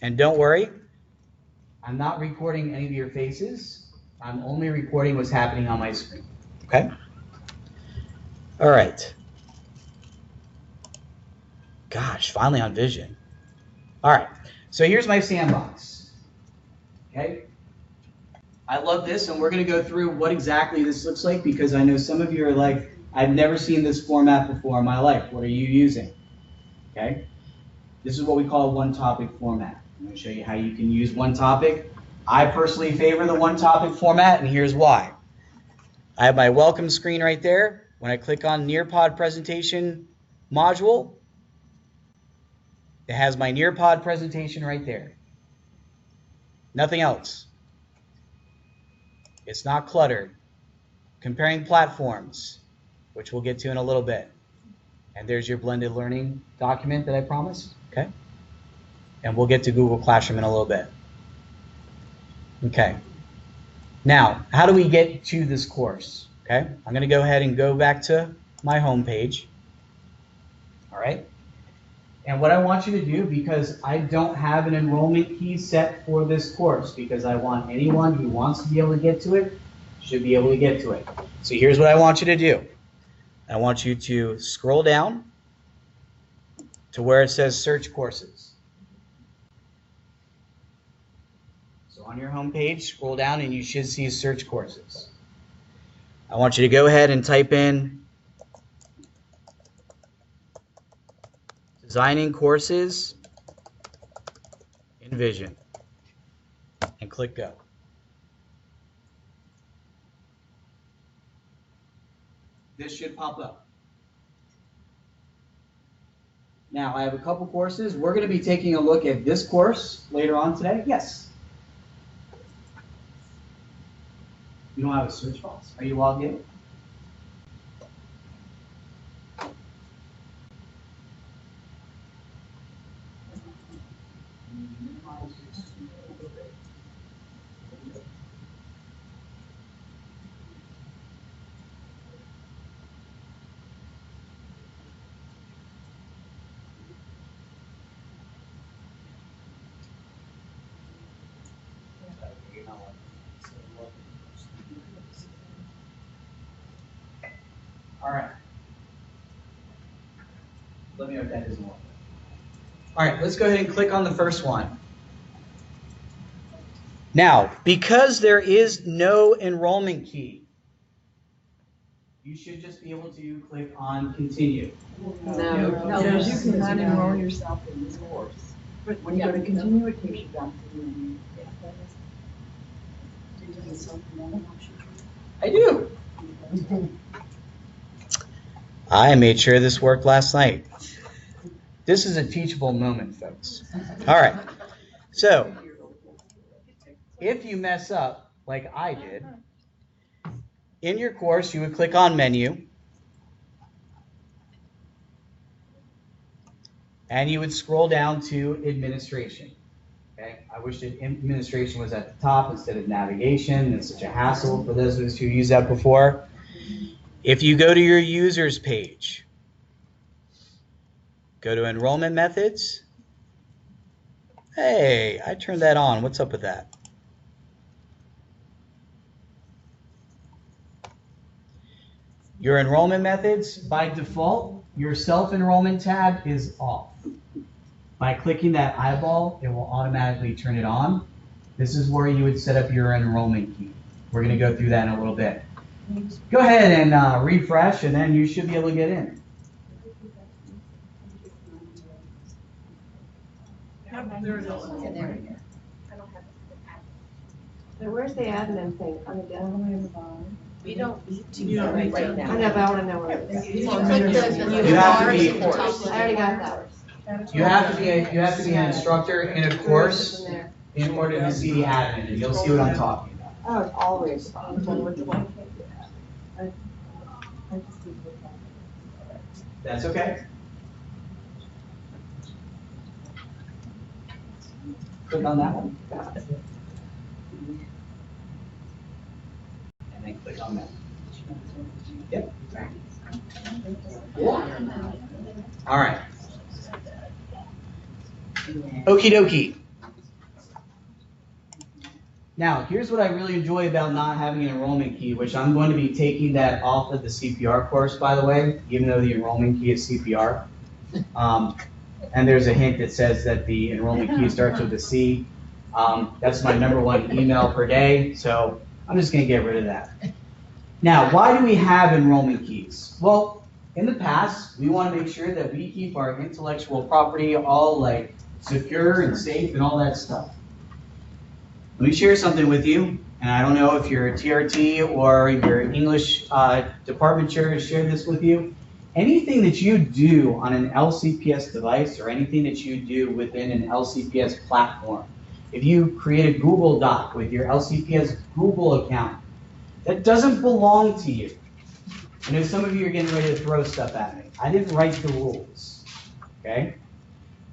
And don't worry, I'm not recording any of your faces. I'm only recording what's happening on my screen, okay? All right. Gosh, finally on vision. All right, so here's my sandbox, okay? I love this, and we're gonna go through what exactly this looks like because I know some of you are like, I've never seen this format before in my life. What are you using? Okay? This is what we call a one-topic format. I'm gonna show you how you can use one topic. I personally favor the one-topic format, and here's why. I have my welcome screen right there. When I click on Nearpod presentation module, it has my Nearpod presentation right there. Nothing else. It's not cluttered. Comparing platforms, which we'll get to in a little bit. And there's your blended learning document that I promised, okay? And we'll get to Google Classroom in a little bit. Okay. Now, how do we get to this course? Okay, I'm going to go ahead and go back to my home page. All right. And what I want you to do, because I don't have an enrollment key set for this course, because I want anyone who wants to be able to get to it should be able to get to it. So here's what I want you to do. I want you to scroll down to where it says search courses. So on your home page, scroll down and you should see search courses. I want you to go ahead and type in designing courses in Vision and click go. This should pop up. Now, I have a couple courses. We're going to be taking a look at this course later on today. Yes. You don't have a search box? Are you logged in? All right. Let me know if that doesn't work. All right, let's go ahead and click on the first one. Now, because there is no enrollment key, you should just be able to click on continue. No, you cannot enroll yourself in this course. When you go to continue, it takes you back to the I do. I made sure this worked last night. This is a teachable moment, folks. All right. So, if you mess up like I did, in your course, you would click on menu, and you would scroll down to administration. Okay? I wish that administration was at the top instead of navigation. It's such a hassle for those of us who used that before. If you go to your users page, go to enrollment methods. Hey, I turned that on. What's up with that? Your enrollment methods, by default, your self-enrollment tab is off. By clicking that eyeball, it will automatically turn it on. This is where you would set up your enrollment key. We're going to go through that in a little bit. Go ahead and refresh, and then you should be able to get in. So where's the admin thing? On the down? We don't need to do it right now. I know, but I want to know where it is. You click the You have to be- I already got that. You have to be an instructor in a course in order to see the admin, and you'll see what I'm talking about. Oh, it's always on. That's okay. Click on that one. And then click on that. Yep. All right. Okie dokie. Now, here's what I really enjoy about not having an enrollment key, which I'm going to be taking that off of the CPR course, by the way, even though the enrollment key is CPR. And there's a hint that says that the enrollment key starts with a C. That's my #1 email per day, so I'm just going to get rid of that. Now, why do we have enrollment keys? Well, in the past, we want to make sure that we keep our intellectual property all like secure and safe and all that stuff. Let me share something with you, and I don't know if your TRT or your English department chair has shared this with you. Anything that you do on an LCPS device or anything that you do within an LCPS platform, if you create a Google Doc with your LCPS Google account, that doesn't belong to you. I know some of you are getting ready to throw stuff at me. I didn't write the rules, okay?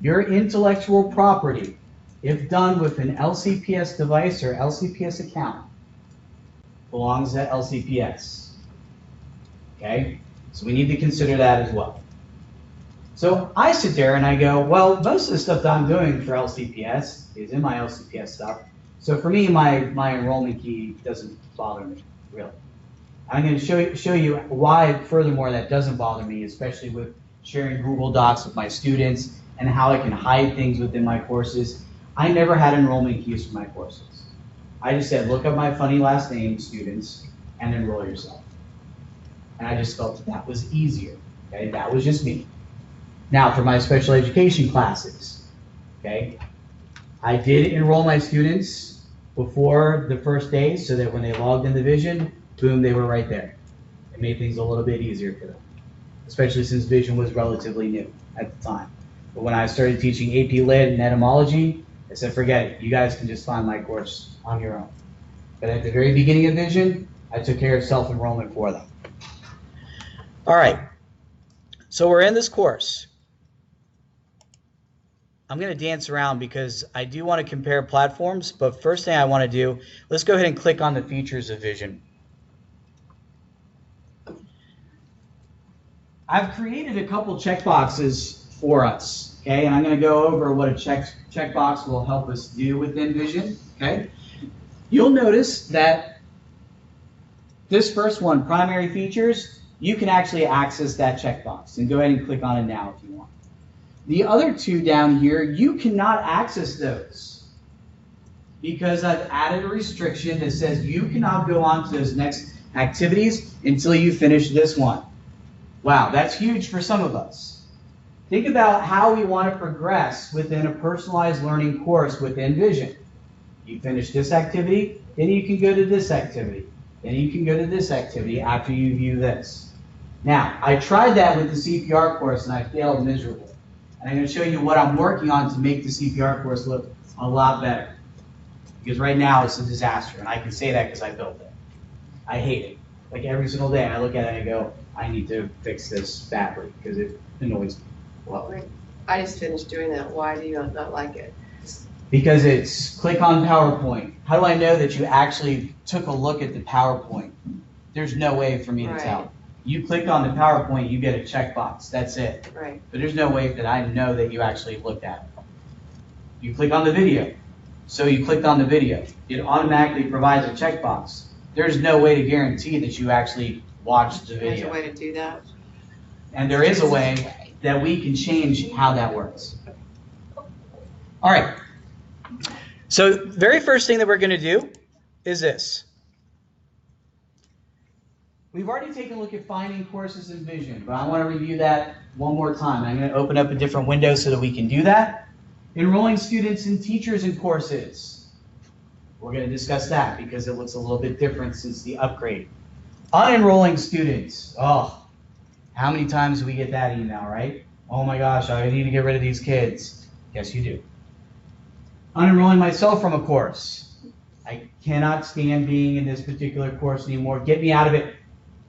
Your intellectual property, if done with an LCPS device or LCPS account, belongs to LCPS, okay? So we need to consider that as well. So I sit there and I go, well, most of the stuff that I'm doing for LCPS is in my LCPS stuff. So for me, my enrollment key doesn't bother me, really. I'm going to show you why, furthermore, that doesn't bother me, especially with sharing Google Docs with my students and how I can hide things within my courses. I never had enrollment keys for my courses. I just said, look up my funny last name, students, and enroll yourself. And I just felt that was easier, okay? That was just me. Now, for my special education classes, okay? I did enroll my students before the first day so that when they logged into Vision, boom, they were right there. It made things a little bit easier for them, especially since Vision was relatively new at the time. But when I started teaching AP Lit and etymology, I said, forget it. You guys can just find my course on your own. But at the very beginning of Vision, I took care of self-enrollment for them. All right, so we're in this course. I'm going to dance around because I do want to compare platforms, but first thing I want to do, let's go ahead and click on the features of Vision. I've created a couple checkboxes for us, okay, and I'm going to go over what a checkbox will help us do within Vision, okay. You'll notice that this first one, primary features, you can actually access that checkbox, and go ahead and click on it now if you want. The other two down here, you cannot access those because I've added a restriction that says you cannot go on to those next activities until you finish this one. Wow, that's huge for some of us. Think about how we want to progress within a personalized learning course within Vision. You finish this activity, then you can go to this activity. Then you can go to this activity after you view this. Now, I tried that with the CPR course and I failed miserably. And I'm going to show you what I'm working on to make the CPR course look a lot better. Because right now it's a disaster, and I can say that because I built it. I hate it. Like every single day I look at it and I go, I need to fix this badly because it annoys me. Well, I just finished doing that. Why do you not like it? Because it's click on PowerPoint. How do I know that you actually took a look at the PowerPoint? There's no way for me to tell. You click on the PowerPoint, you get a checkbox. That's it. Right. But there's no way that I know that you actually looked at it. You click on the video. So you clicked on the video. It automatically provides a checkbox. There's no way to guarantee that you actually watched the video. There's a way to do that? And there is a way that we can change how that works. All right. So very first thing that we're going to do is this. We've already taken a look at finding courses in Vision, but I want to review that one more time. I'm going to open up a different window so that we can do that. Enrolling students and teachers in courses. We're going to discuss that because it looks a little bit different since the upgrade. Unenrolling students. Oh, how many times do we get that email, right? Oh my gosh, I need to get rid of these kids. Yes, you do. Unenrolling myself from a course. I cannot stand being in this particular course anymore. Get me out of it.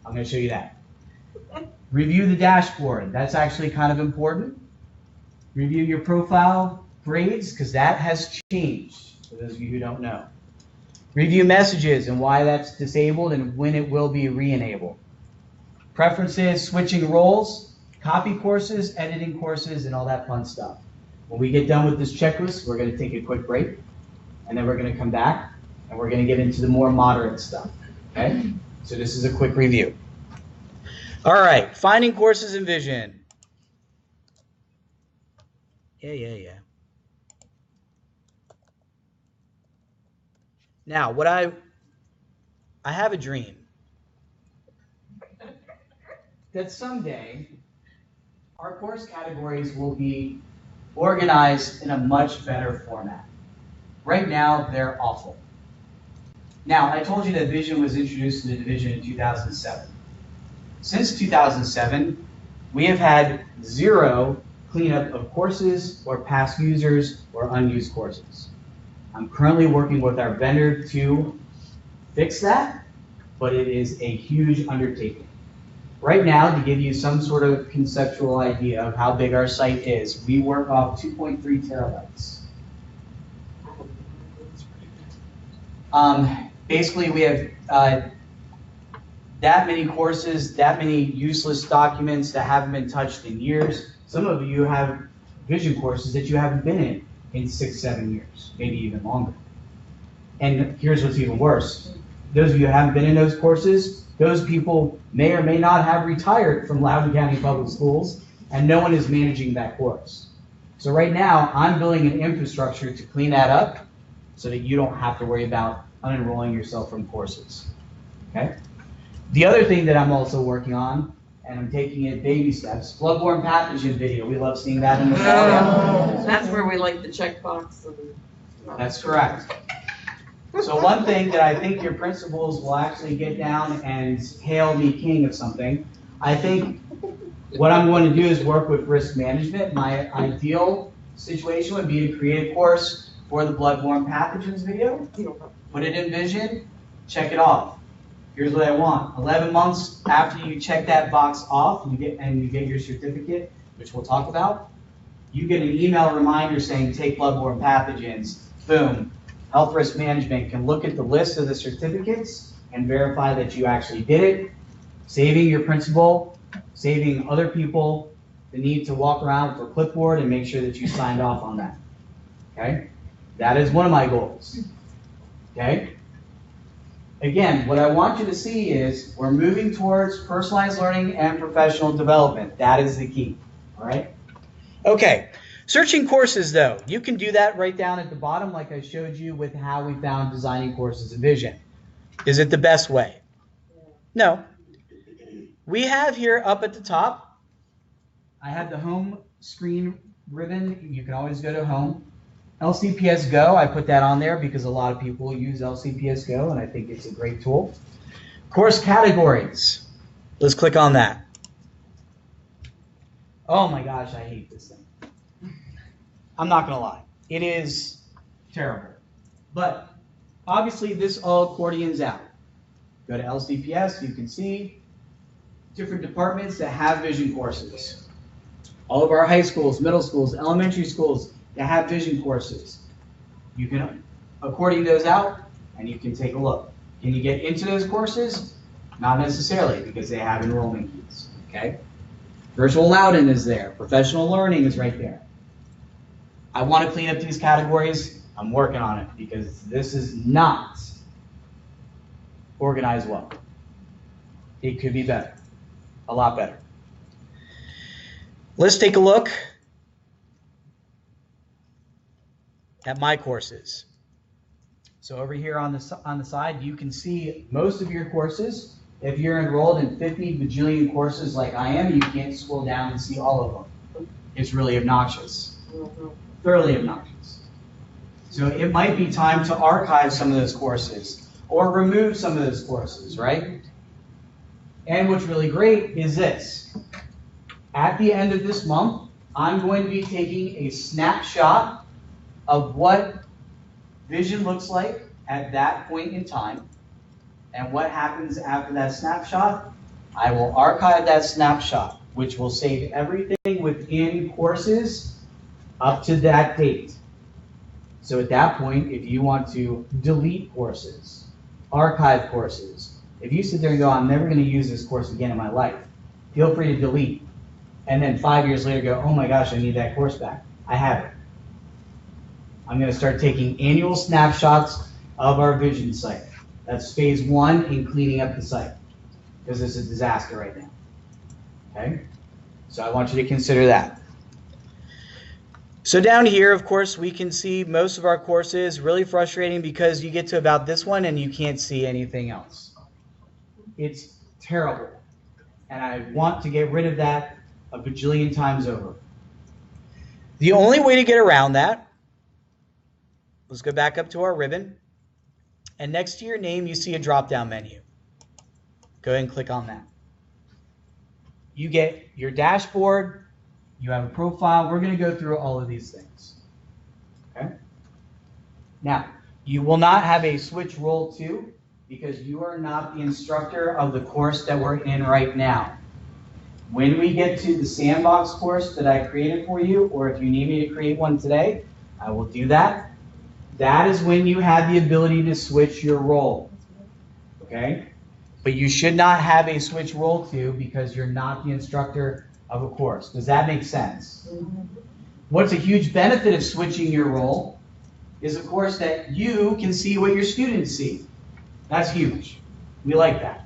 I'm going to show you that. Review the dashboard. That's actually kind of important. Review your profile grades because that has changed, for those of you who don't know. Review messages and why that's disabled and when it will be re-enabled. Preferences, switching roles, copy courses, editing courses, and all that fun stuff. When we get done with this checklist, we're going to take a quick break, and then we're going to come back and we're going to get into the more moderate stuff. Okay? So this is a quick review. All right, finding courses in Vision. Yeah. Now, I have a dream that someday our course categories will be organized in a much better format. Right now, they're awful. Now, I told you that Vision was introduced to the division in 2007. Since 2007, we have had 0 cleanup of courses or past users or unused courses. I'm currently working with our vendor to fix that, but it is a huge undertaking. Right now, to give you some sort of conceptual idea of how big our site is, we work off 2.3 terabytes. Basically, we have that many courses, that many useless documents that haven't been touched in years. Some of you have Vision courses that you haven't been in 6, 7 years, maybe even longer. And here's what's even worse. Those of you who haven't been in those courses, those people may or may not have retired from Loudoun County Public Schools, and no one is managing that course. So right now, I'm building an infrastructure to clean that up so that you don't have to worry about unenrolling yourself from courses. Okay? The other thing that I'm also working on, and I'm taking it baby steps, bloodborne pathogen video. We love seeing that in the fall. That's where we like the checkbox. That's correct. So one thing that I think your principals will actually get down and hail me king of something, I think what I'm going to do is work with risk management. My ideal situation would be to create a course for the bloodborne pathogens video, put it in Vision, check it off. Here's what I want. 11 months after you check that box off, you get your certificate, which we'll talk about, you get an email reminder saying take bloodborne pathogens. Boom. Health risk management can look at the list of the certificates and verify that you actually did it, saving your principal, saving other people the need to walk around with a clipboard and make sure that you signed off on that. Okay? That is one of my goals. Okay? Again, what I want you to see is we're moving towards personalized learning and professional development. That is the key. All right? Okay. Searching courses, though, you can do that right down at the bottom like I showed you with how we found designing courses in Vision. Is it the best way? No. We have here up at the top, I have the home screen ribbon. You can always go to home. LCPS Go, I put that on there because a lot of people use LCPS Go, and I think it's a great tool. Course categories. Let's click on that. Oh my gosh, I hate this thing. I'm not going to lie. It is terrible. But obviously this all accordions out. Go to LCPS, you can see different departments that have Vision courses. All of our high schools, middle schools, elementary schools that have Vision courses. You can accordion those out and you can take a look. Can you get into those courses? Not necessarily because they have enrollment keys. Okay? Virtual Loudoun is there. Professional learning is right there. I want to clean up these categories. I'm working on it because this is not organized well. It could be better. A lot better. Let's take a look at my courses. So over here on the side, you can see most of your courses. If you're enrolled in 50 bajillion courses like I am, you can't scroll down and see all of them. It's really obnoxious. Thoroughly obnoxious. So it might be time to archive some of those courses or remove some of those courses, right? And what's really great is this. At the end of this month, I'm going to be taking a snapshot of what Vision looks like at that point in time. And what happens after that snapshot? I will archive that snapshot, which will save everything within courses up to that date. So at that point, if you want to delete courses, archive courses, if you sit there and go, I'm never going to use this course again in my life, feel free to delete. And then 5 years later go, oh my gosh, I need that course back. I have it. I'm going to start taking annual snapshots of our vision site. That's phase 1 in cleaning up the site, because it's a disaster right now. Okay? So I want you to consider that. So down here, of course, we can see most of our courses. Really frustrating because you get to about this one and you can't see anything else. It's terrible. And I want to get rid of that a bajillion times over. The only way to get around that, let's go back up to our ribbon. And next to your name, you see a drop-down menu. Go ahead and click on that. You get your dashboard. You have a profile. We're going to go through all of these things. Okay? Now, you will not have a switch role to because you are not the instructor of the course that we're in right now. When we get to the sandbox course that I created for you, or if you need me to create one today, I will do that. That is when you have the ability to switch your role. Okay? But you should not have a switch role to because you're not the instructor of a course. Does that make sense? What's a huge benefit of switching your role is, of course, that you can see what your students see. That's huge. We like that.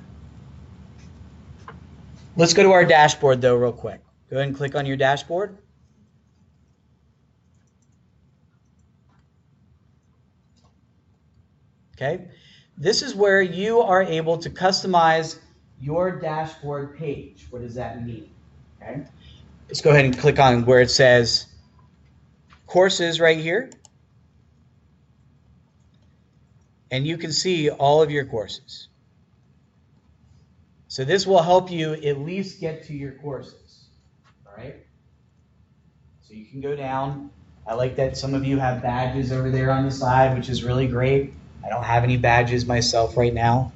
Let's go to our dashboard, though, real quick. Go ahead and click on your dashboard. Okay. This is where you are able to customize your dashboard page. What does that mean? Okay. Let's go ahead and click on where it says courses right here. And you can see all of your courses. So this will help you at least get to your courses. All right. So you can go down. I like that some of you have badges over there on the side, which is really great. I don't have any badges myself right now.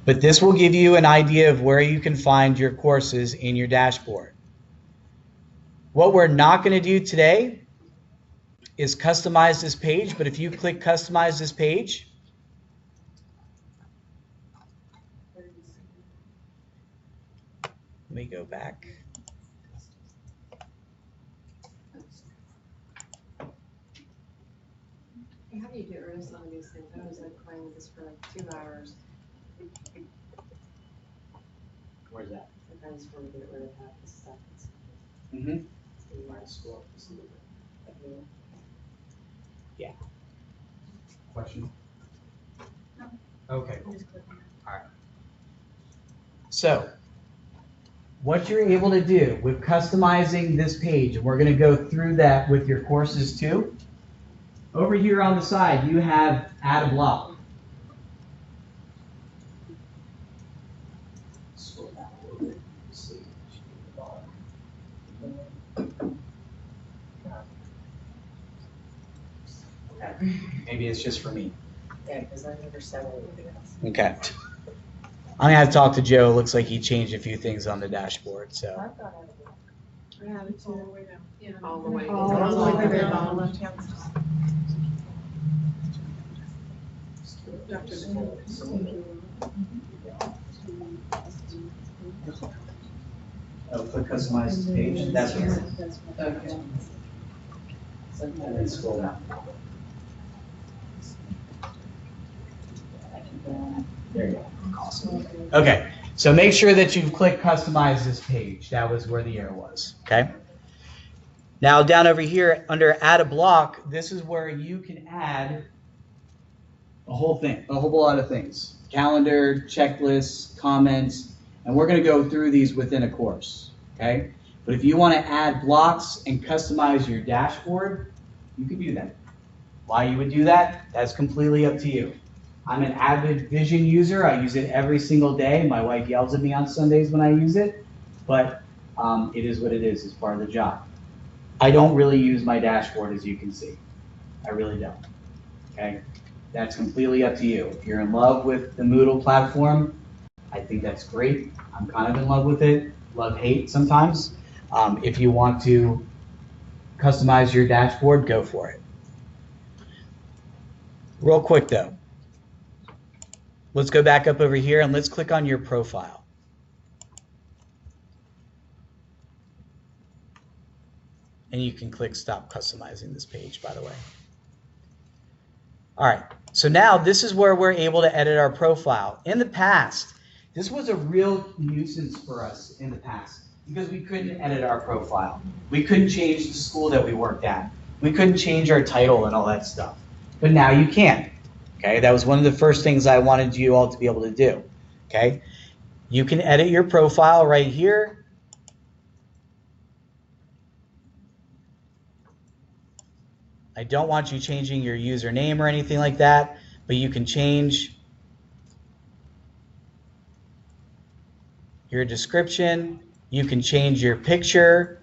But this will give you an idea of where you can find your courses in your dashboard. What we're not going to do today is customize this page, but if you click customize this page, let me go back. How do you get rid of some of these things? I was like playing with this for like 2 hours. Where's that? I just want to get rid of half the stuff. Mm-hmm. Yeah. Question? No. Okay. All right. So, what you're able to do with customizing this page, and we're going to go through that with your courses too. Over here on the side, you have add a block. Scroll down a little bit. See. Okay. Maybe it's just for me. Yeah, because I never said anything else. Okay. I'm going to have to talk to Joe. It looks like he changed a few things on the dashboard. So. I thought I Yeah, it's all the way down. Yeah, all the way All the way down. down, left-hand side. Oh, click customize this page. That's what it is. Okay. And then scroll down. There you go. Awesome. Okay, so make sure that you click customize this page. That was where the error was. Okay. Now down over here under add a block, this is where you can add a whole thing, a whole lot of things. Calendar, checklists, comments, and we're going to go through these within a course. Okay. But if you want to add blocks and customize your dashboard, you can do that. Why you would do that, that's completely up to you. I'm an avid Vision user. I use it every single day. My wife yells at me on Sundays when I use it, but it is what it is. It's part of the job. I don't really use my dashboard, as you can see. I really don't. Okay? That's completely up to you. If you're in love with the Moodle platform, I think that's great. I'm kind of in love with it. Love, hate sometimes. If you want to customize your dashboard, go for it. Real quick though, let's go back up over here and let's click on your profile. And you can click stop customizing this page, by the way. All right, So now this is where we're able to edit our profile. In the past, this was a real nuisance for us in the past because we couldn't edit our profile. We couldn't change the school that we worked at. We couldn't change our title and all that stuff. But now you can. Okay, that was one of the first things I wanted you all to be able to do. Okay, you can edit your profile right here. I don't want you changing your username or anything like that, but you can change your description. You can change your picture.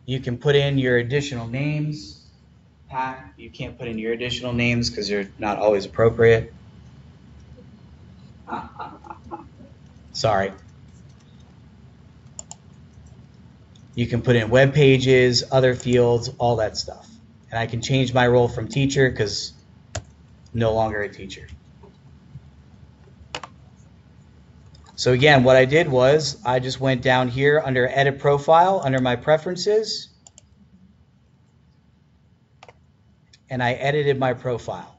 You can put in your additional names. Pat, you can't put in your additional names because they're not always appropriate. Sorry. You can put in web pages, other fields, all that stuff. And I can change my role from teacher because I'm no longer a teacher. So again, what I did was I just went down here under edit profile, under my preferences, and I edited my profile.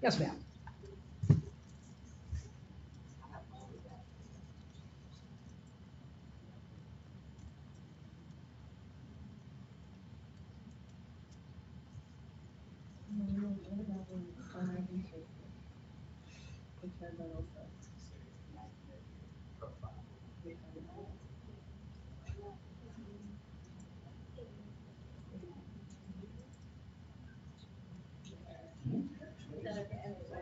Yes, ma'am.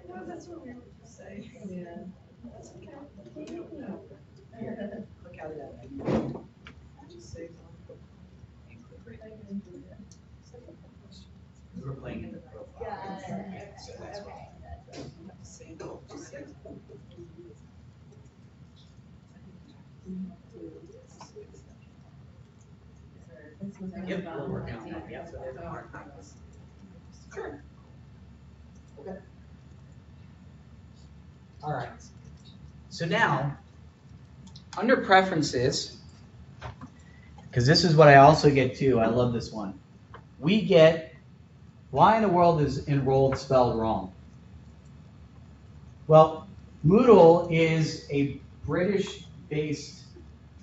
No, that's what we were just saying. Yeah. That's okay. Look out of that. Just say something. We were playing in the profile. So that's why. Just say something. Yep, we're working on that. Yep. Sure. Okay. All right. So now, under preferences, because this is what I also get too, I love this one. We get, why in the world is enrolled spelled wrong? Well, Moodle is a British-based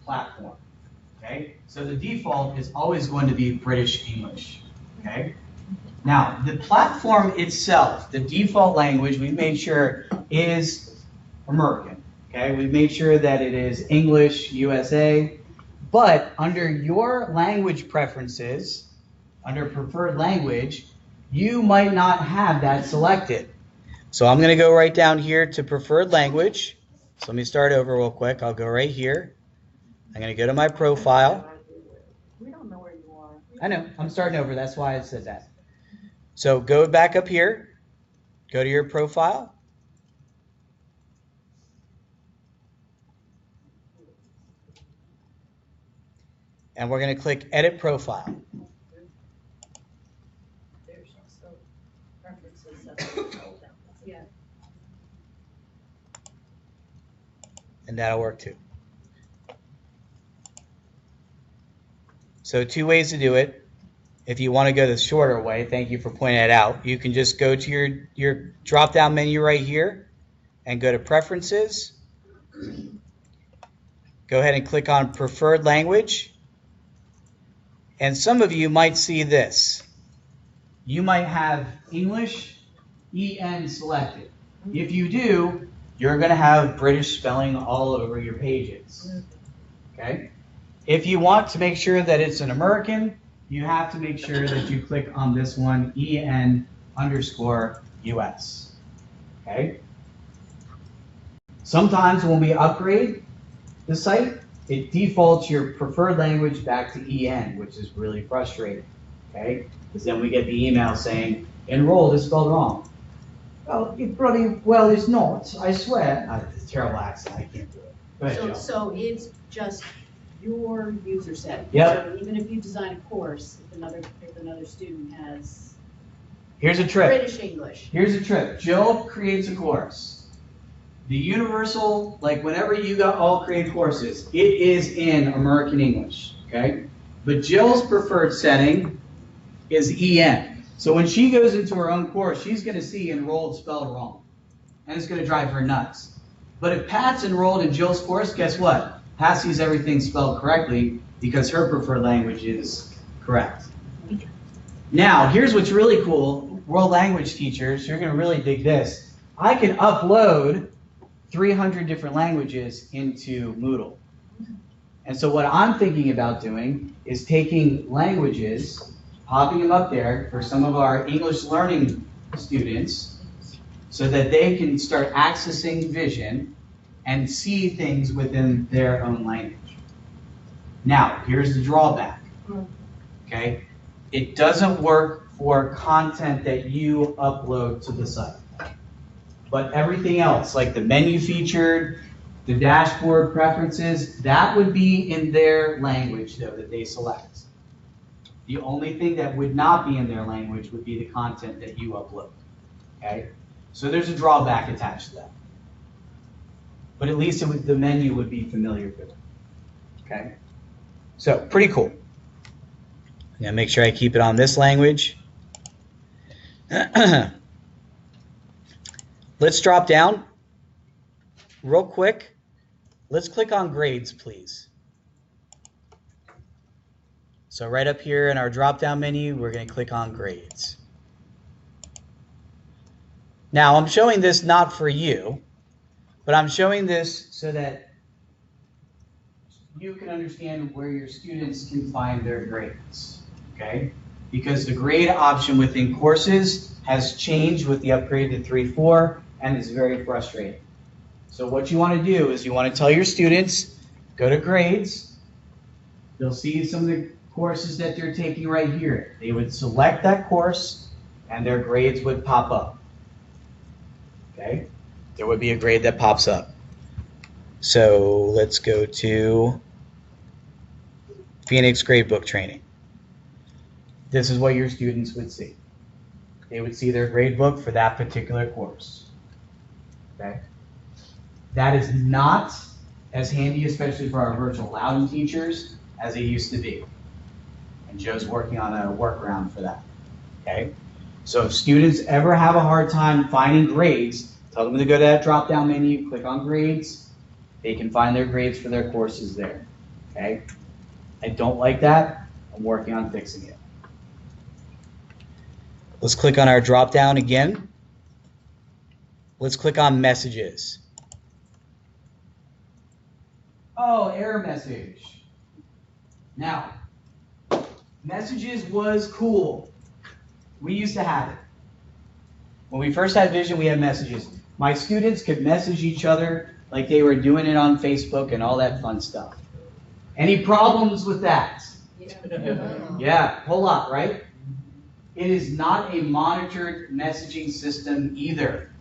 platform, okay? So the default is always going to be British English, okay? Now, the platform itself, the default language, we made sure is American, okay? We made sure that it is English, USA, but under your language preferences, under preferred language, you might not have that selected. So I'm going to go right down here to preferred language. So let me start over real quick. I'll go right here. I'm going to go to my profile. We don't know where you are. I know, I'm starting over. That's why I said that. So go back up here, go to your profile. And we're going to click Edit Profile. There's so preferences. Yeah. And that'll work too. So 2 ways to do it. If you want to go the shorter way, thank you for pointing that out. You can just go to your drop-down menu right here and go to Preferences. Go ahead and click on Preferred Language. And some of you might see this. You might have English EN selected. If you do, you're going to have British spelling all over your pages. Okay? If you want to make sure that it's an American, you have to make sure that you click on this one, EN_US. Okay? Sometimes when we upgrade the site, it defaults your preferred language back to EN, which is really frustrating. Okay? Because then we get the email saying, enrolled is spelled wrong. Well, it bloody well is not, I swear. It's a terrible accent, I can't do it. Go ahead, Jill. So it's just your user set. Yep. So even if you design a course, if another student has Here's a trick. British English. Here's a trick. Jill creates a course. The universal, like whenever you all create courses, it is in American English, okay? But Jill's preferred setting is EN. So when she goes into her own course, she's going to see enrolled spelled wrong. And it's going to drive her nuts. But if Pat's enrolled in Jill's course, guess what? Pat sees everything spelled correctly because her preferred language is correct. Now, here's what's really cool. World language teachers, you're going to really dig this. I can upload 300 different languages into Moodle. And so what I'm thinking about doing is taking languages, popping them up there for some of our English learning students so that they can start accessing vision and see things within their own language. Now, here's the drawback, okay? It doesn't work for content that you upload to the site. But everything else, like the menu featured, the dashboard preferences, that would be in their language, though, that they select. The only thing that would not be in their language would be the content that you upload, okay? So there's a drawback attached to that. But at least the menu would be familiar with it, okay? So, pretty cool. I'm gonna make sure I keep it on this language. Let's drop down real quick. Let's click on grades, please. So right up here in our drop-down menu, we're going to click on grades. Now, I'm showing this not for you, but I'm showing this so that you can understand where your students can find their grades, okay? Because the grade option within courses has changed with the upgrade to 3.4, and it's very frustrating. So what you want to do is you want to tell your students, go to grades. They'll see some of the courses that they're taking right here. They would select that course, and their grades would pop up. Okay? There would be a grade that pops up. So let's go to Phoenix Gradebook Training. This is what your students would see. They would see their gradebook for that particular course. Okay? That is not as handy, especially for our virtual Loudon teachers, as it used to be. And Joe's working on a workaround for that. Okay? So if students ever have a hard time finding grades, tell them to go to that drop-down menu, click on grades. They can find their grades for their courses there. Okay? I don't like that. I'm working on fixing it. Let's click on our drop-down again. Let's click on messages. Oh, error message. Now, messages was cool. We used to have it. When we first had Vision, we had messages. My students could message each other like they were doing it on Facebook and all that fun stuff. Any problems with that? Yeah, whole lot, right? It is not a monitored messaging system either.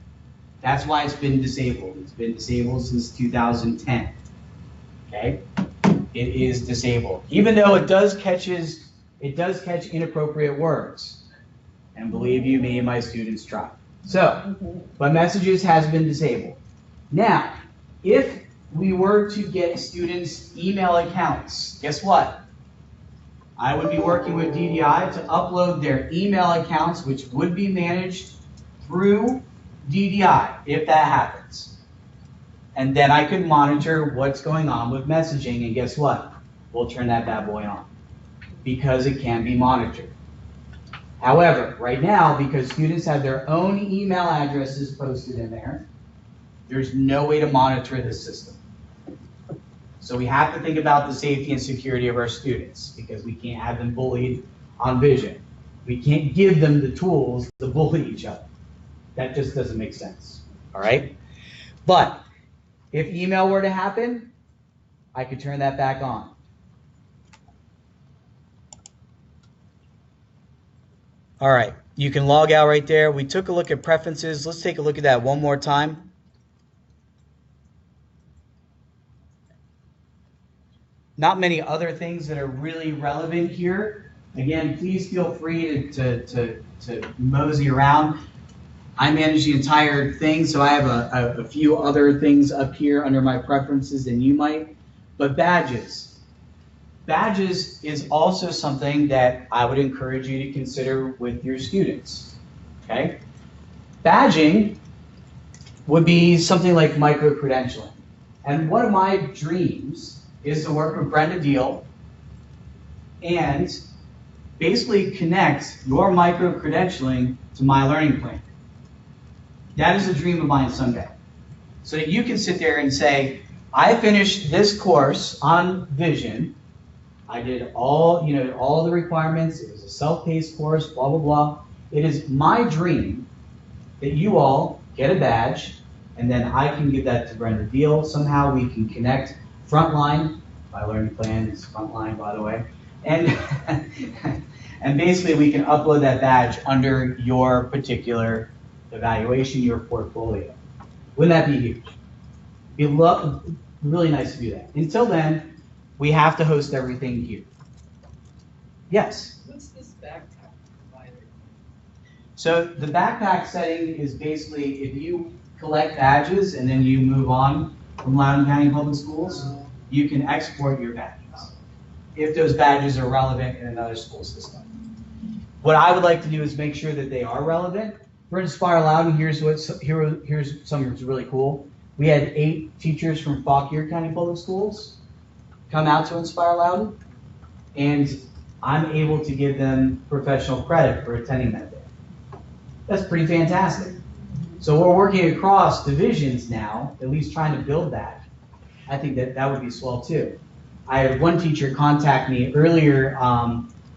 That's why it's been disabled. It's been disabled since 2010. Okay? It is disabled. Even though it does catch inappropriate words. And believe you me, my students try. So, but messages has been disabled. Now, if we were to get students' email accounts, guess what? I would be working with DDI to upload their email accounts, which would be managed through DDI, if that happens. And then I could monitor what's going on with messaging, and guess what? We'll turn that bad boy on, because it can be monitored. However, right now, because students have their own email addresses posted in there, there's no way to monitor this system. So we have to think about the safety and security of our students, because we can't have them bullied on Vision. We can't give them the tools to bully each other. That just doesn't make sense, all right? But if email were to happen, I could turn that back on. All right, you can log out right there. We took a look at preferences. Let's take a look at that one more time. Not many other things that are really relevant here. Again, please feel free to mosey around. I manage the entire thing, so I have a few other things up here under my preferences than you might. But badges. Badges is also something that I would encourage you to consider with your students. Okay? Badging would be something like micro-credentialing. And one of my dreams is to work with Brenda Deal and basically connect your micro-credentialing to my learning plan. That is a dream of mine someday. So that you can sit there and say, I finished this course on vision. I did all the requirements. It was a self-paced course, blah, blah, blah. It is my dream that you all get a badge, and then I can give that to Brenda Deal. Somehow we can connect Frontline. My learning plan is Frontline, by the way. And, and basically we can upload that badge under your particular evaluation, your portfolio. Wouldn't that be huge? It'd be really nice to do that. Until then, we have to host everything here. Yes? What's this backpack provider? So the backpack setting is basically if you collect badges and then you move on from Loudoun County Public Schools, you can export your badges if those badges are relevant in another school system. What I would like to do is make sure that they are relevant. For Inspire Loudoun, here's something that's really cool. We had 8 teachers from Fauquier County Public Schools come out to Inspire Loudoun, and I'm able to give them professional credit for attending that day. That's pretty fantastic. So we're working across divisions now, at least trying to build that. I think that would be swell too. I had one teacher contact me earlier,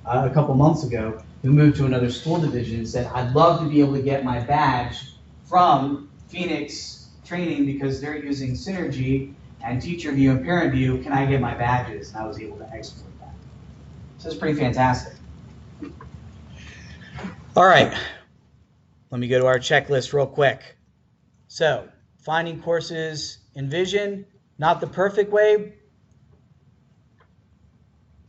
a couple months ago, who moved to another school division and said, I'd love to be able to get my badge from Phoenix Training because they're using Synergy and Teacher View and Parent View. Can I get my badges? And I was able to export that. So it's pretty fantastic. All right. Let me go to our checklist real quick. So, finding courses in Vision, not the perfect way,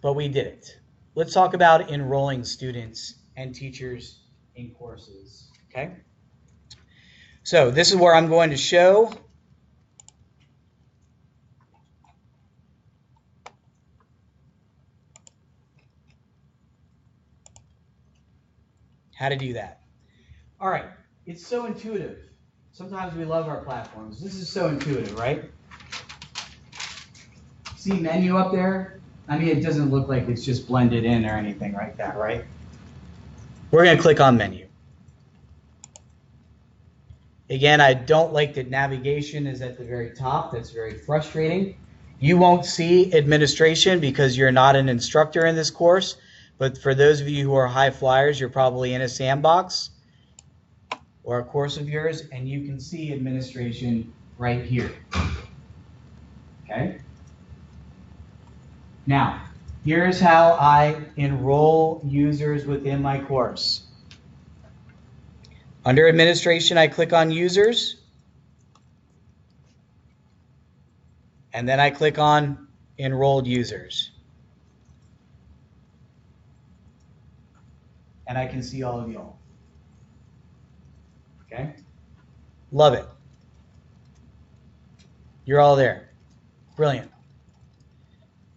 but we did it. Let's talk about enrolling students and teachers in courses, okay? So, this is where I'm going to show how to do that. All right, it's so intuitive. Sometimes we love our platforms. This is so intuitive, right? See menu up there? I mean, it doesn't look like it's just blended in or anything like that, right? We're going to click on menu. Again, I don't like that navigation is at the very top. That's very frustrating. You won't see administration because you're not an instructor in this course. But for those of you who are high flyers, you're probably in a sandbox or a course of yours, and you can see administration right here. Okay? Now, here's how I enroll users within my course. Under administration, I click on users, and then I click on enrolled users. And I can see all of y'all. Okay? Love it. You're all there. Brilliant.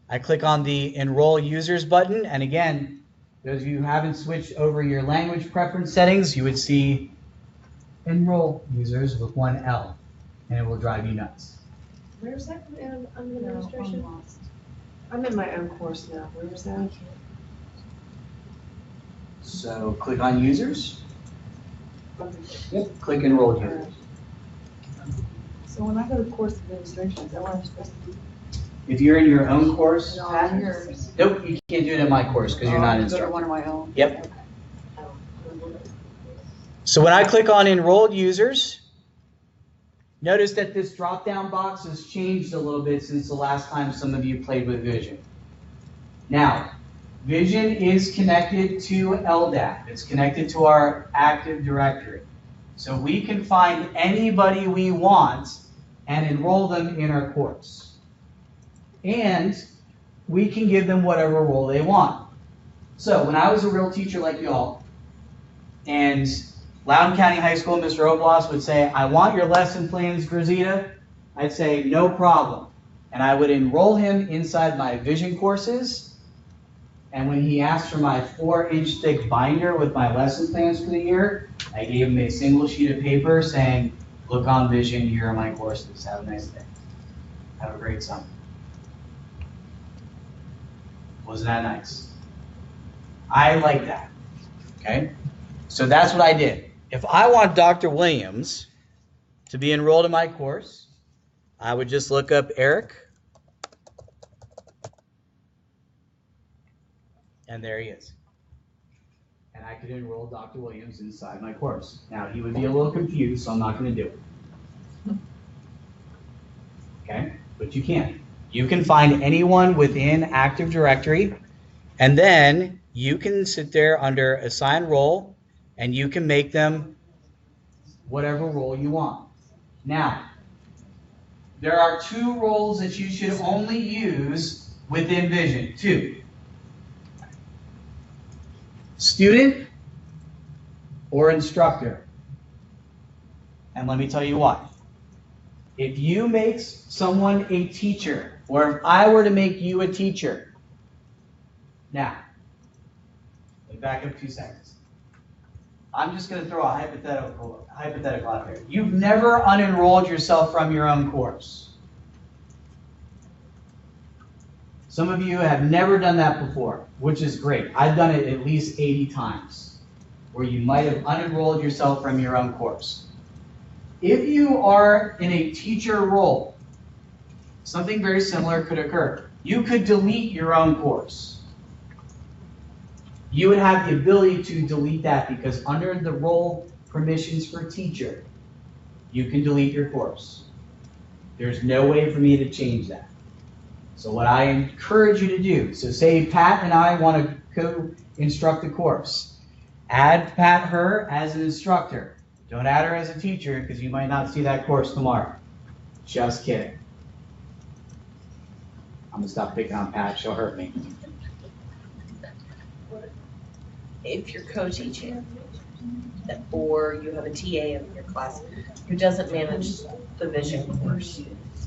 I click on the Enroll Users button, and again, those of you who haven't switched over your language preference settings, you would see Enroll Users with one L, and it will drive you nuts. Where's that on the No, administration? I'm lost. I'm in my own course now. Where's that? So click on Users. Yep, click Enroll Users. So when I go to course administration, is that what I'm supposed to do? If you're in your own course, Not yours. nope, you can't do it in my course because you're not an Go to instructor. one of my own. Yep. So when I click on Enrolled Users, notice that this drop-down box has changed a little bit since the last time some of you played with Vision. Now, Vision is connected to LDAP. It's connected to our Active Directory. So we can find anybody we want and enroll them in our course. And we can give them whatever role they want. So when I was a real teacher like y'all, and Loudoun County High School, Mr. Oblas would say, I want your lesson plans, Grazita. I'd say, no problem. And I would enroll him inside my vision courses. And when he asked for my 4-inch thick binder with my lesson plans for the year, I gave him a single sheet of paper saying, look on vision, here are my courses. Have a nice day. Have a great summer. Wasn't that nice? I like that. Okay? So that's what I did. If I want Dr. Williams to be enrolled in my course, I would just look up Eric. And there he is. And I could enroll Dr. Williams inside my course. Now, he would be a little confused, so I'm not going to do it. Okay? But you can. You can find anyone within Active Directory, and then you can sit there under Assign Role, and you can make them whatever role you want. Now, there are 2 roles that you should only use within Vision. 2. Student or instructor. And let me tell you why. If you make someone a teacher, or if I were to make you a teacher, now, let me back up 2 seconds. I'm just going to throw a hypothetical out there. You've never unenrolled yourself from your own course. Some of you have never done that before, which is great. I've done it at least 80 times, where you might have unenrolled yourself from your own course. If you are in a teacher role, something very similar could occur. You could delete your own course. You would have the ability to delete that because under the role permissions for teacher, you can delete your course. There's no way for me to change that. So what I encourage you to do, so say Pat and I want to co-instruct the course. Add Pat her as an instructor. Don't add her as a teacher because you might not see that course tomorrow. Just kidding. I'm going to stop picking on Pat. She'll hurt me. If you're co-teaching, or you have a TA in your class who doesn't manage the vision course,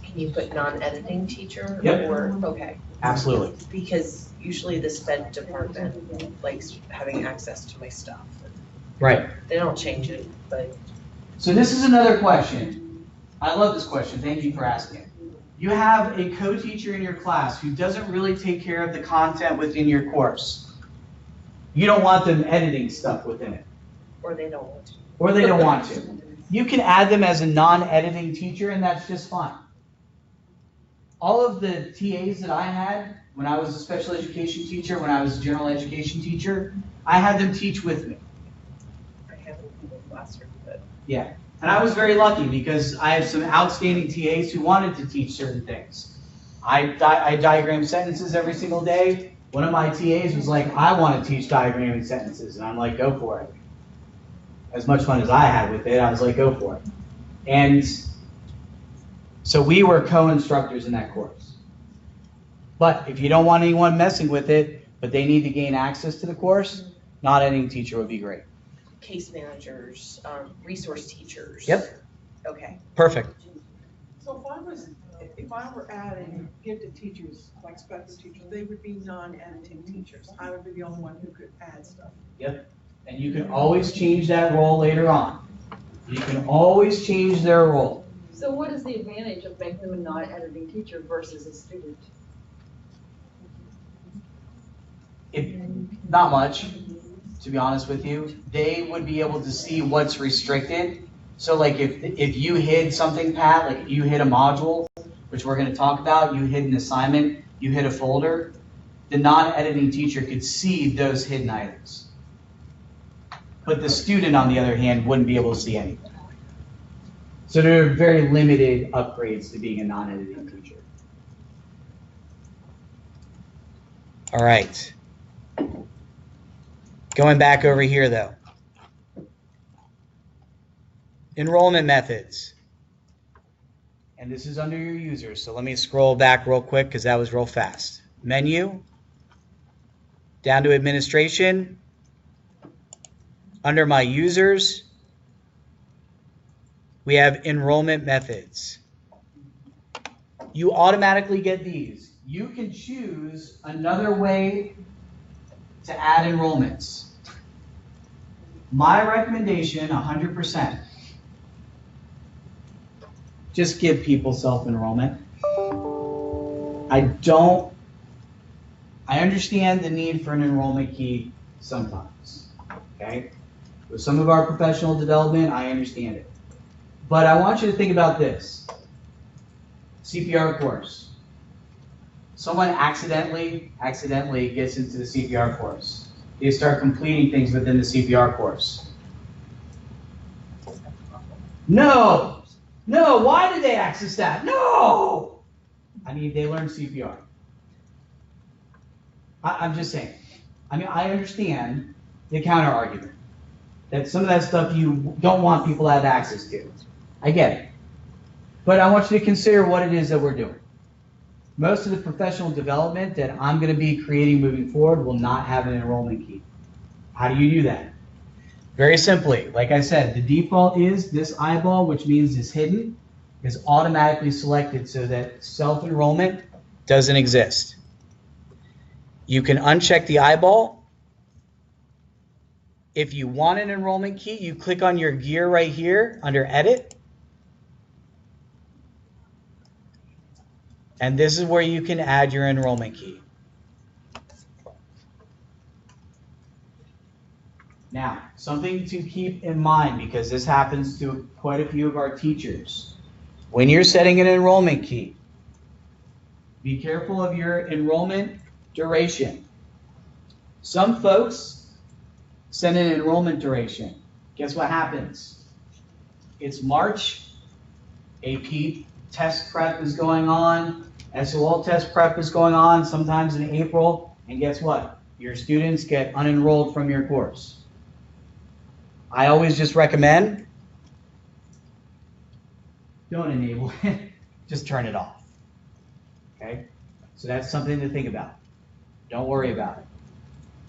can you put non-editing teacher? Yep. Or, okay. Absolutely. Because usually the SPED department likes having access to my stuff. Right. They don't change it, but. So this is another question. I love this question. Thank you for asking it. You have a co-teacher in your class who doesn't really take care of the content within your course. You don't want them editing stuff within it. Or they don't want to. Or they don't want to. You can add them as a non-editing teacher, and that's just fine. All of the TAs that I had when I was a special education teacher, when I was a general education teacher, I had them teach with me. I haven't in the classroom, but. Yeah. And I was very lucky because I have some outstanding TAs who wanted to teach certain things. I diagram sentences every single day. One of my TAs was like, I want to teach diagramming sentences. And I'm like, go for it. As much fun as I had with it, I was like, go for it. And so we were co-instructors in that course. But if you don't want anyone messing with it, but they need to gain access to the course, not editing teacher would be great. Case managers, resource teachers. Yep. Okay. Perfect. So if I were adding gifted teachers, like special teachers, they would be non-editing teachers. I would be the only one who could add stuff. Yep. And you can always change that role later on. You can always change their role. So what is the advantage of making them a non-editing teacher versus a student? Not much, to be honest with you. They would be able to see what's restricted. So like if you hid something, Pat, like you hid a module, which we're going to talk about, you hid an assignment, you hid a folder, the non-editing teacher could see those hidden items. But the student, on the other hand, wouldn't be able to see anything. So there are very limited upgrades to being a non-editing teacher. All right. Going back over here, though. Enrollment methods. And this is under your users. So let me scroll back real quick because that was real fast. Menu. Down to administration. Under my users, we have enrollment methods. You automatically get these. You can choose another way to add enrollments. My recommendation, 100%, just give people self-enrollment. I understand the need for an enrollment key sometimes, okay? With some of our professional development, I understand it. But I want you to think about this. CPR course. Someone accidentally gets into the CPR course. They start completing things within the CPR course. No, why did they access that? No! I mean, they learned CPR. I'm just saying. I mean, I understand the counter argument that some of that stuff you don't want people to have access to. I get it. But I want you to consider what it is that we're doing. Most of the professional development that I'm going to be creating moving forward will not have an enrollment key. How do you do that? Very simply, like I said, the default is this eyeball, which means it's hidden, is automatically selected so that self-enrollment doesn't exist. You can uncheck the eyeball. If you want an enrollment key, you click on your gear right here under Edit. And this is where you can add your enrollment key. Now, something to keep in mind, because this happens to quite a few of our teachers. When you're setting an enrollment key, be careful of your enrollment duration. Some folks set an enrollment duration. Guess what happens? It's March, AP test prep is going on, SOL test prep is going on, sometimes in April, and guess what? Your students get unenrolled from your course. I always just recommend, don't enable it, just turn it off. Okay? So that's something to think about. Don't worry about it.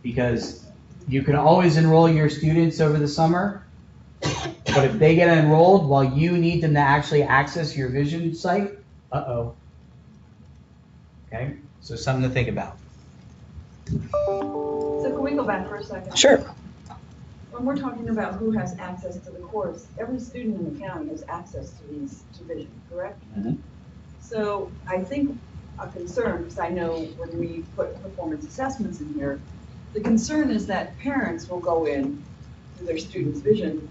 Because you can always enroll your students over the summer, but if they get enrolled while you need them to actually access your vision site, uh-oh. Okay? So something to think about. So can we go back for a second? Sure. When we're talking about who has access to the course, every student in the county has access to these, to vision, correct? Mm-hmm. So I think a concern, because I know when we put performance assessments in here, the concern is that parents will go in to their student's vision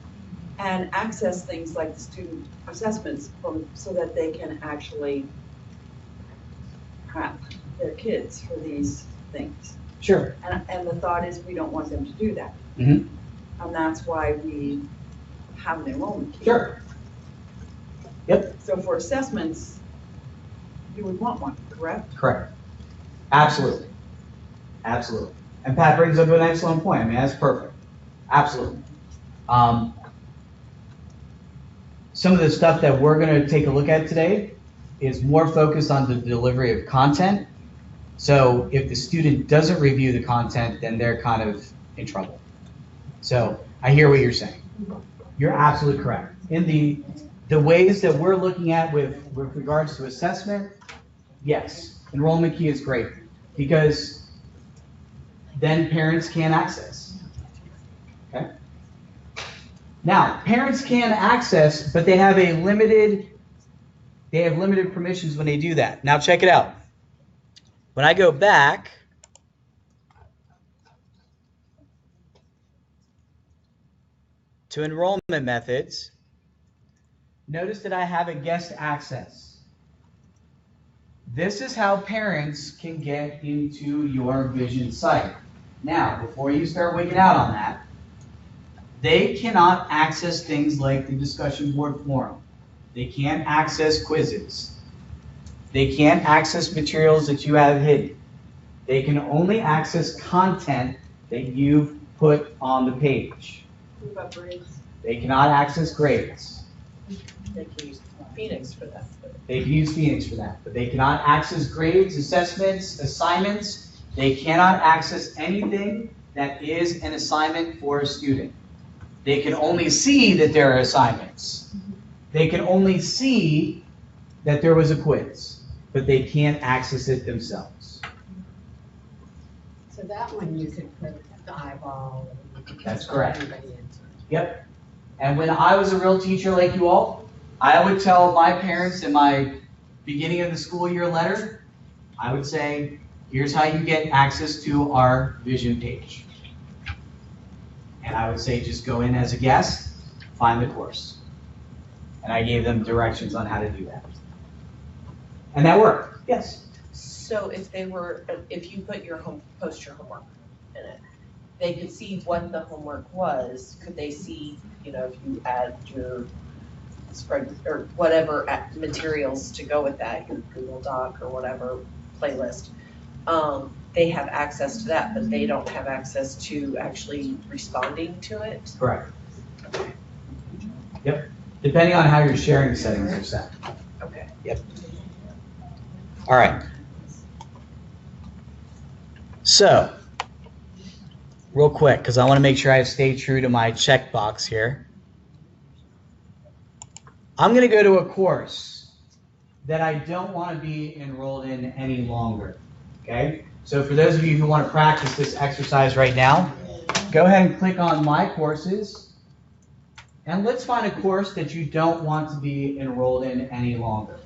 and access things like the student assessments so that they can actually prep their kids for these things. Sure. And the thought is we don't want them to do that. Mm-hmm. And that's why we have an enrollment key. Sure. Yep. So for assessments, you would want one, correct? Correct. Absolutely. Absolutely. And Pat brings up an excellent point. I mean, that's perfect. Absolutely. Some of the stuff that we're going to take a look at today is more focused on the delivery of content. So if the student doesn't review the content, then they're kind of in trouble. So I hear what you're saying. You're absolutely correct. In the ways that we're looking at with regards to assessment, yes, enrollment key is great because then parents can access. Okay? Now, parents can access, but they have limited permissions when they do that. Now check it out. When I go back to enrollment methods, notice that I have a guest access. This is how parents can get into your vision site. Now, before you start wigging out on that, they cannot access things like the discussion board forum. They can't access quizzes. They can't access materials that you have hidden. They can only access content that you've put on the page. What about grades? They cannot access grades. They can use Phoenix for that. They can use Phoenix for that, but they cannot access grades, assessments, assignments. They cannot access anything that is an assignment for a student. They can only see that there are assignments. They can only see that there was a quiz, but they can't access it themselves. So that one you could put the eyeball. And That's correct. everybody into. Yep. And when I was a real teacher like you all, I would tell my parents in my beginning of the school year letter, I would say, here's how you get access to our vision page. And I would say, just go in as a guest, find the course. And I gave them directions on how to do that. And that worked, yes. So if you put post your homework in it, they could see what the homework was. Could they see, if you add your spread or whatever materials to go with that, your Google Doc or whatever playlist, they have access to that, but they don't have access to actually responding to it? Correct. Yep. Depending on how your sharing settings are set. Okay. Yep. All right. So, real quick, because I want to make sure I stay true to my checkbox here. I'm going to go to a course that I don't want to be enrolled in any longer. Okay? So for those of you who want to practice this exercise right now, go ahead and click on My Courses. And let's find a course that you don't want to be enrolled in any longer.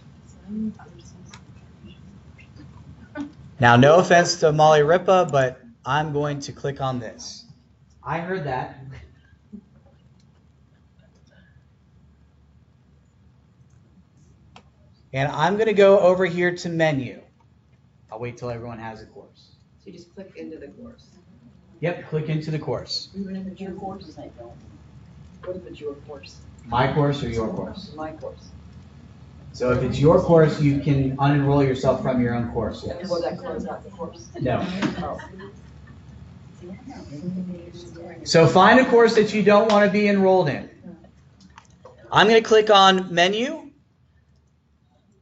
Now, no offense to Molly Ripa, but I'm going to click on this. I heard that. And I'm going to go over here to menu. I'll wait till everyone has a course. So you just click into the course. Yep, click into the course. Even if it's your course, I don't. What if it's your course? My course or your course? My course. So if it's your course, you can unenroll yourself from your own course, yes. Will that close out the course? No. Oh. So find a course that you don't want to be enrolled in. I'm going to click on menu,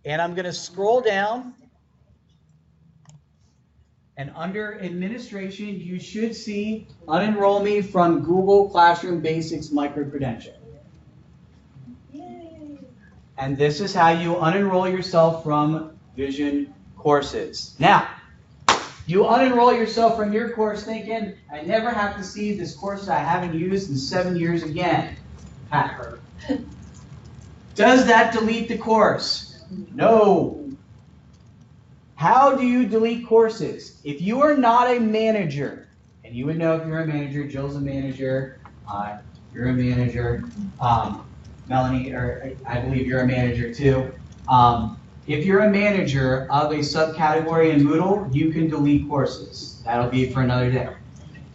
and I'm going to scroll down. And under administration, you should see unenroll me from Google Classroom Basics Micro-Credential. And this is how you unenroll yourself from Vision courses. Now, you unenroll yourself from your course thinking, I never have to see this course that I haven't used in 7 years again. Hacker. Does that delete the course? No. How do you delete courses? If you are not a manager, and you would know if you're a manager, Jill's a manager, you're a manager, Melanie, or I believe you're a manager too. If you're a manager of a subcategory in Moodle, you can delete courses. That'll be for another day.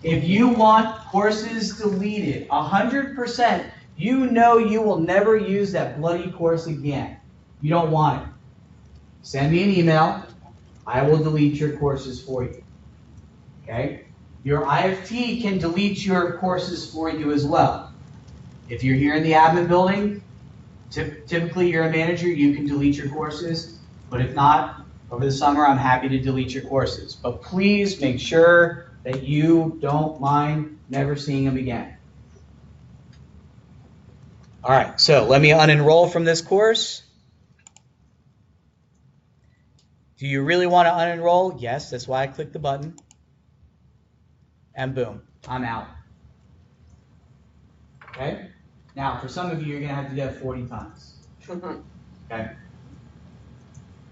If you want courses deleted, 100%, you know you will never use that bloody course again. You don't want it. Send me an email. I will delete your courses for you. Okay? Your IFT can delete your courses for you as well. If you're here in the admin building, typically you're a manager, you can delete your courses. But if not, over the summer, I'm happy to delete your courses. But please make sure that you don't mind never seeing them again. All right, so let me unenroll from this course. Do you really want to unenroll? Yes, that's why I clicked the button. And boom, I'm out. Okay? Now, for some of you, you're going to have to do that 40 times. Okay?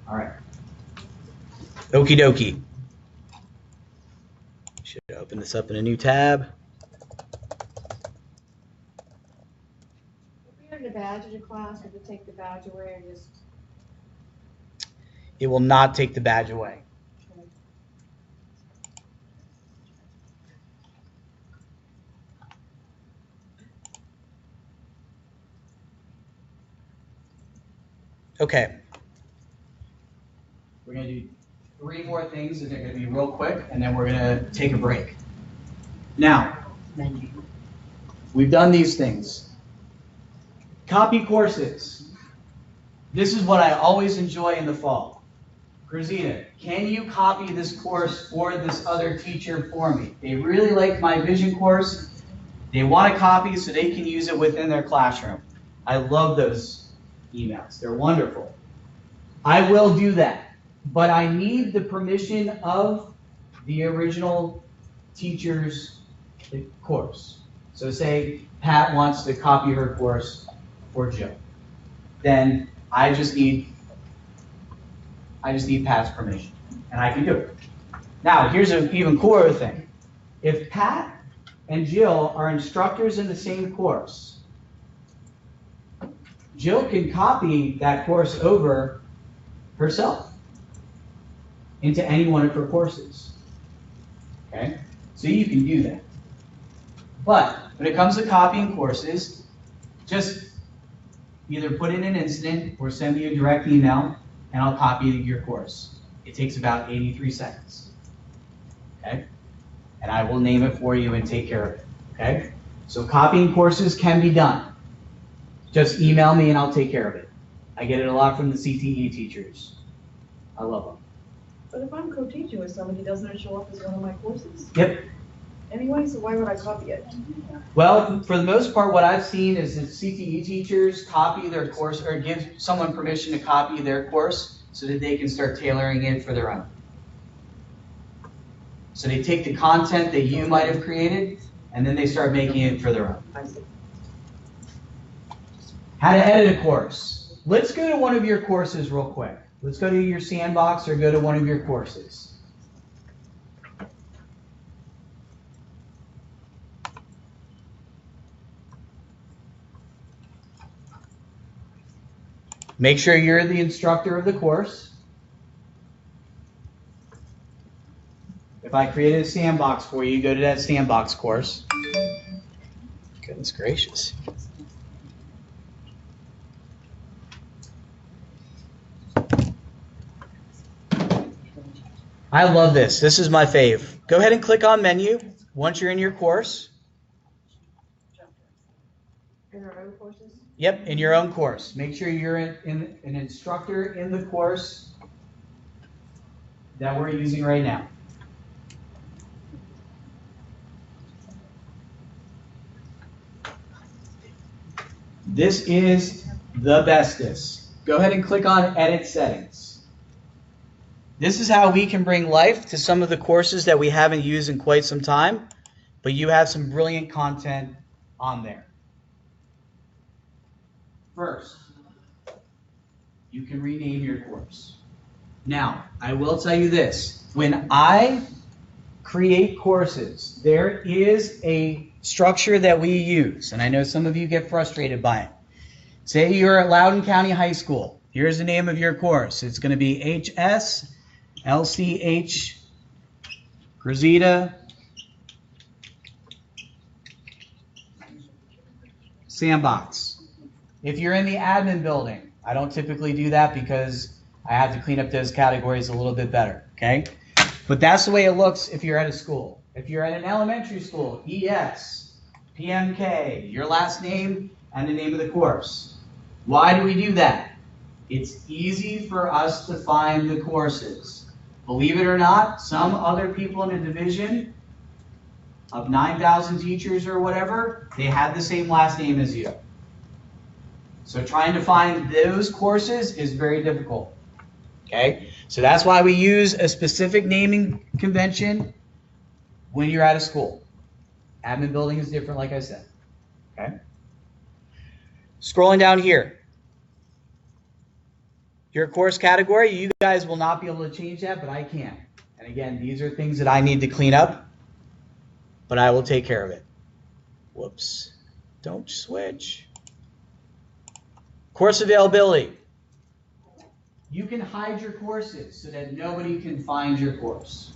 All right. Okie dokie. Should open this up in a new tab. If we added a badge to class, would it take the badge away or just? It will not take the badge away. Okay. We're going to do 3 more things, and they're going to be real quick, and then we're going to take a break. Now, we've done these things. Copy courses. This is what I always enjoy in the fall. Grazita, can you copy this course for this other teacher for me? They really like my vision course. They want a copy so they can use it within their classroom. I love those emails. They're wonderful. I will do that, but I need the permission of the original teacher's course. So say Pat wants to copy her course for Jill. Then I just need Pat's permission, and I can do it. Now, here's an even cooler thing. If Pat and Jill are instructors in the same course, Jill can copy that course over herself into any one of her courses. Okay? So you can do that. But when it comes to copying courses, just either put in an incident or send me a direct email and I'll copy your course. It takes about 83 seconds. Okay? And I will name it for you and take care of it. Okay? So copying courses can be done. Just email me and I'll take care of it. I get it a lot from the CTE teachers. I love them. But if I'm co-teaching with somebody, doesn't it show up as one of my courses? Yep. Anyway, so why would I copy it? Well, for the most part, what I've seen is that CTE teachers copy their course or give someone permission to copy their course so that they can start tailoring it for their own. So they take the content that you might have created and then they start making it for their own. I see. How to edit a course. Let's go to one of your courses real quick. Let's go to your sandbox or go to one of your courses. Make sure you're the instructor of the course. If I created a sandbox for you, go to that sandbox course. Goodness gracious. I love this. This is my fave. Go ahead and click on menu once you're in your course. In our own courses? Yep, in your own course. Make sure you're an instructor in the course that we're using right now. This is the bestest. Go ahead and click on Edit Settings. This is how we can bring life to some of the courses that we haven't used in quite some time, but you have some brilliant content on there. First, you can rename your course. Now, I will tell you this. When I create courses, there is a structure that we use, and I know some of you get frustrated by it. Say you're at Loudoun County High School. Here's the name of your course. It's going to be HS LCH Grazita Sandbox. If you're in the admin building, I don't typically do that because I have to clean up those categories a little bit better, okay? But that's the way it looks if you're at a school. If you're at an elementary school, ES, PMK, your last name and the name of the course. Why do we do that? It's easy for us to find the courses. Believe it or not, some other people in a division of 9,000 teachers or whatever, they have the same last name as you. So trying to find those courses is very difficult. Okay? So that's why we use a specific naming convention when you're at a school. Admin building is different, like I said. Okay? Scrolling down here. Your course category, you guys will not be able to change that, but I can. And again, these are things that I need to clean up, but I will take care of it. Whoops. Don't switch. Course availability. You can hide your courses so that nobody can find your course.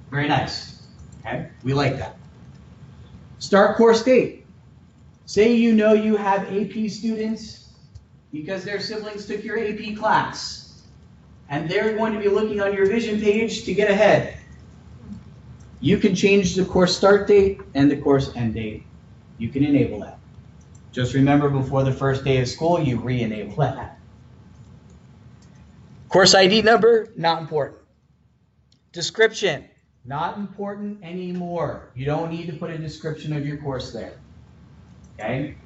Very nice. Okay? We like that. Start course date. Say you know you have AP students because their siblings took your AP class, and they're going to be looking on your vision page to get ahead. You can change the course start date and the course end date. You can enable that. Just remember, before the first day of school, you re-enable that. Course ID number, not important. Description, not important anymore. You don't need to put a description of your course there. Okay?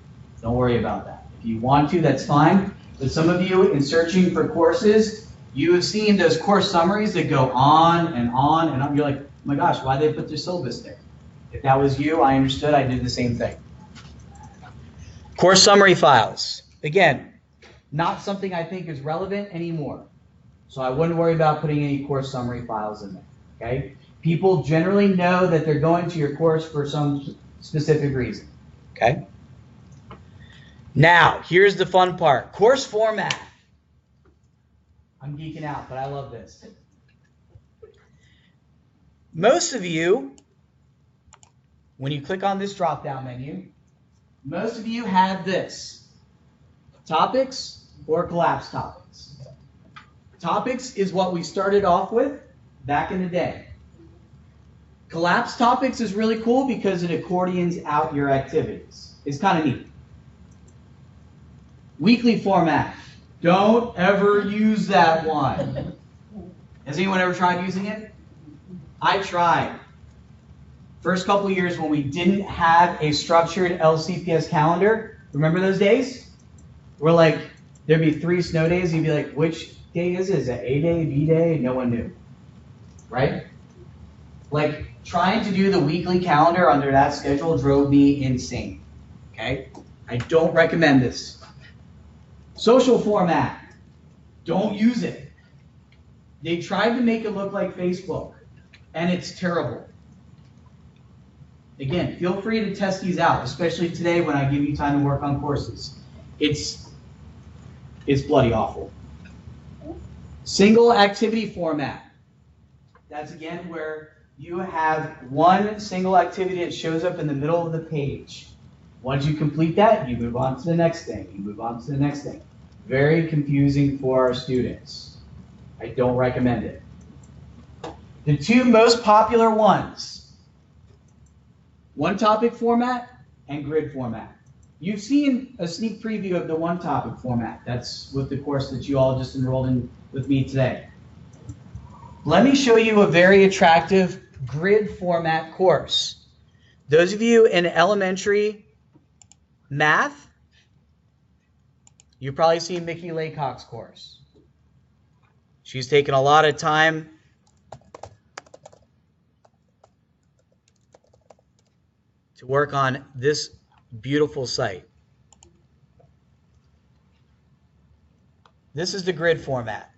Don't worry about that. If you want to, that's fine. But some of you, in searching for courses, you have seen those course summaries that go on and on and on. You're like, oh my gosh, why did they put their syllabus there? If that was you, I understood. I did the same thing. Course summary files. Again, not something I think is relevant anymore. So I wouldn't worry about putting any course summary files in there. Okay? People generally know that they're going to your course for some specific reason. Okay? Now, here's the fun part. Course format. I'm geeking out, but I love this. Most of you, when you click on this drop-down menu, most of you have this. Topics or collapsed topics. Topics is what we started off with back in the day. Collapsed topics is really cool because it accordions out your activities. It's kind of neat. Weekly format. Don't ever use that one. Has anyone ever tried using it? I tried. First couple of years when we didn't have a structured LCPS calendar, remember those days? We're like, there'd be 3 snow days, and you'd be like, which day is it? Is it A day, B day? No one knew. Right? Like, trying to do the weekly calendar under that schedule drove me insane. Okay? I don't recommend this. Social format. Don't use it. They tried to make it look like Facebook, and it's terrible. Again, feel free to test these out, especially today when I give you time to work on courses. It's bloody awful. Single activity format. That's again where you have one single activity that shows up in the middle of the page. Once you complete that, you move on to the next thing. You move on to the next thing. Very confusing for our students. I don't recommend it. The 2 most popular ones, one topic format and grid format. You've seen a sneak preview of the one topic format. That's with the course that you all just enrolled in with me today. Let me show you a very attractive grid format course. Those of you in elementary math, you've probably seen Mickey Laycock's course. She's taken a lot of time to work on this beautiful site. This is the grid format,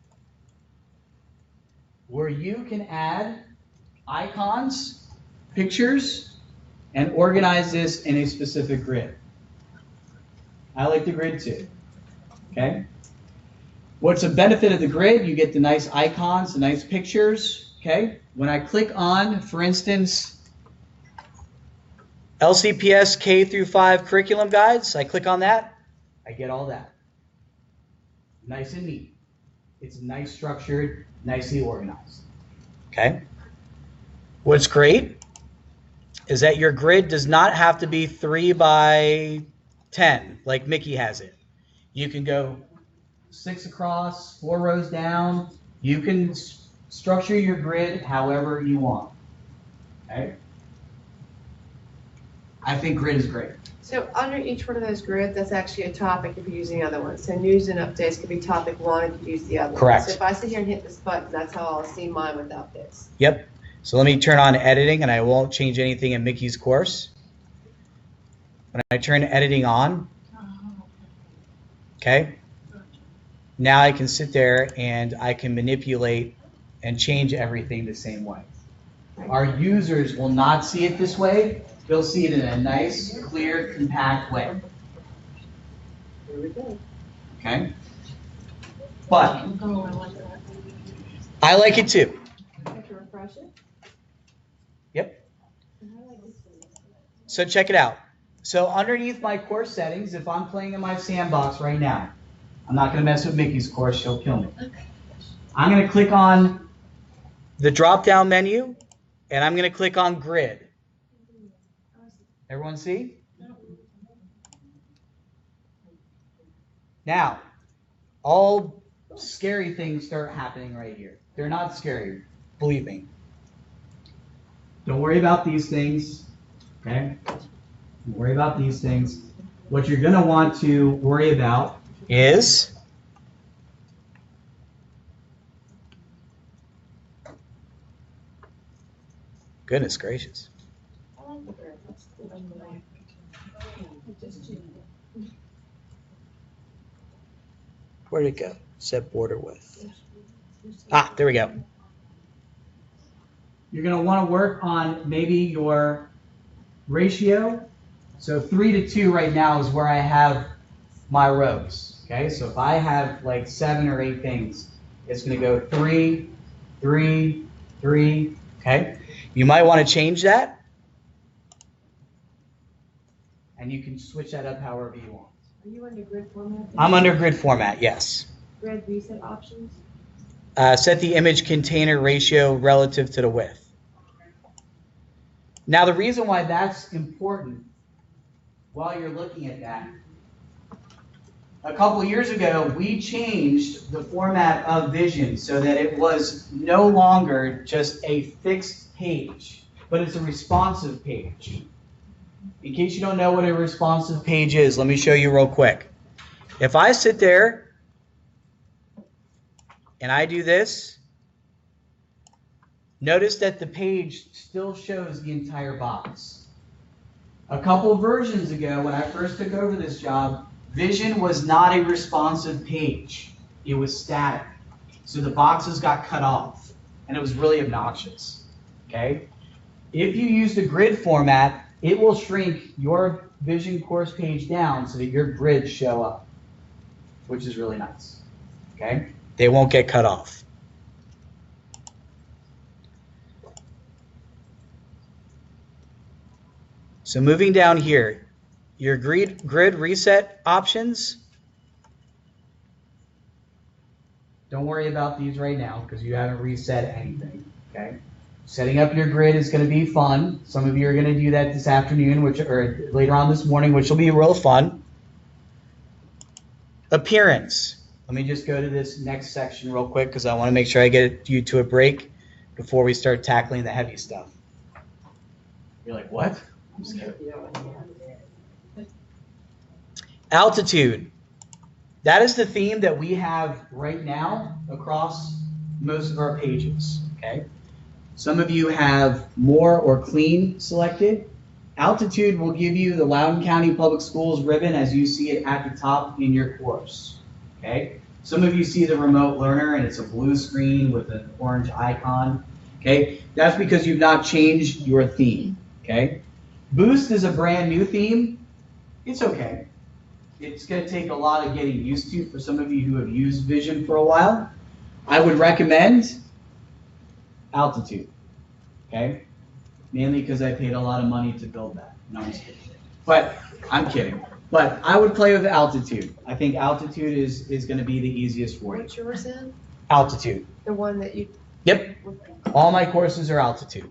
where you can add icons, pictures, and organize this in a specific grid. I like the grid too. Okay? What's a benefit of the grid? You get the nice icons, the nice pictures. Okay? When I click on, for instance, LCPS K through 5 curriculum guides, I click on that, I get all that. Nice and neat. It's nice structured, nicely organized. Okay? What's great is that your grid does not have to be 3 by 10 like Mickey has it. You can go 6 across, 4 rows down. You can structure your grid however you want. Okay? I think grid is great. So under each one of those grids, that's actually a topic if you're using the other ones. So news and updates could be topic 1 if you use the other one. Correct. So if I sit here and hit this button, that's how I'll see mine without this. Yep. So let me turn on editing, and I won't change anything in Mickey's course. When I turn editing on, okay, now I can sit there and I can manipulate and change everything the same way. Our users will not see it this way. They'll see it in a nice, clear, compact way. Here we go. Okay? But I like it too. Have to refresh it. Yep. So check it out. So underneath my course settings, if I'm playing in my sandbox right now, I'm not going to mess with Mickey's course. She'll kill me. I'm going to click on the drop-down menu, and I'm going to click on grid. Everyone see? Now, all scary things start happening right here. They're not scary, believe me. Don't worry about these things, okay? Don't worry about these things. what you're going to want to worry about is goodness gracious. Where did it go? Set border width. Ah, there we go. You're going to want to work on maybe your ratio. So 3 to 2 right now is where I have my rows. Okay, so if I have like 7 or 8 things, it's going to go 3, 3, 3. Okay, you might want to change that. And you can switch that up however you want. Are you under grid format? I'm under grid format, yes. Grid reset options? Set the image container ratio relative to the width. Now, the reason why that's important while you're looking at that, a couple years ago, we changed the format of Vision so that it was no longer just a fixed page, but it's a responsive page. In case you don't know what a responsive page is, let me show you real quick. If I sit there and I do this, notice that the page still shows the entire box. A couple versions ago, when I first took over this job, Vision was not a responsive page. It was static. So the boxes got cut off, and it was really obnoxious. Okay? If you use the grid format, it will shrink your Vision course page down so that your grids show up, which is really nice. Okay? They won't get cut off. So moving down here, your grid reset options, don't worry about these right now because you haven't reset anything, okay? Setting up your grid is going to be fun. Some of you are going to do that this afternoon, or later on this morning, which will be real fun. Appearance. Let me just go to this next section real quick because I want to make sure I get you to a break before we start tackling the heavy stuff. You're like, what? I'm scared. Altitude. That is the theme that we have right now across most of our pages, okay? Some of you have more or clean selected. Altitude will give you the Loudoun County Public Schools ribbon as you see it at the top in your course, okay? Some of you see the remote learner and it's a blue screen with an orange icon, okay? That's because you've not changed your theme, okay? Boost is a brand new theme. It's okay. It's going to take a lot of getting used to for some of you who have used Vision for a while. I would recommend Altitude, okay? Mainly because I paid a lot of money to build that. No, I'm just kidding. But I'm kidding. But I would play with Altitude. I think Altitude is going to be the easiest for you. What's yours in? Altitude. The one that you... Yep. All my courses are Altitude.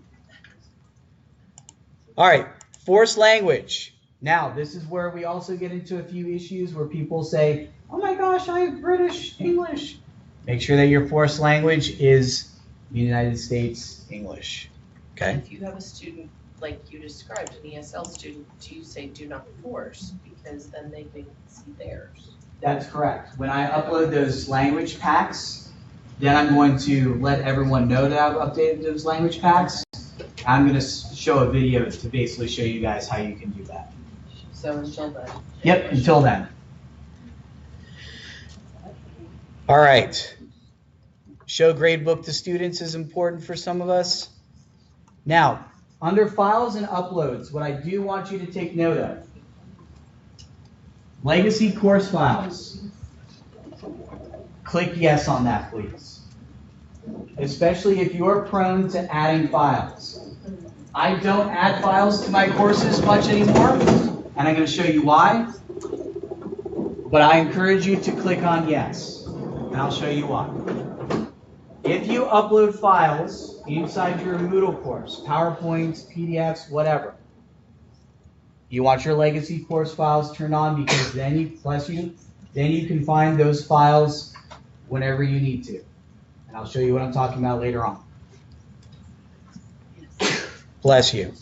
All right. Forced language. Now, this is where we also get into a few issues where people say, oh my gosh, I have British English. Make sure that your forced language is United States English. Okay? If you have a student like you described, an ESL student, do you say do not force? Because then they can see theirs. That's correct. When I upload those language packs, then I'm going to let everyone know that I've updated those language packs. I'm going to show a video to basically show you guys how you can do that. So until then. Yep, until then. All right. Show gradebook to students is important for some of us. Now, under files and uploads, what I do want you to take note of. Legacy course files. Click yes on that, please. Especially if you're prone to adding files. I don't add files to my courses much anymore, and I'm going to show you why. But I encourage you to click on yes, and I'll show you why. If you upload files inside your Moodle course, PowerPoints, PDFs, whatever, you want your legacy course files turned on because then you can find those files whenever you need to. And I'll show you what I'm talking about later on. Bless you.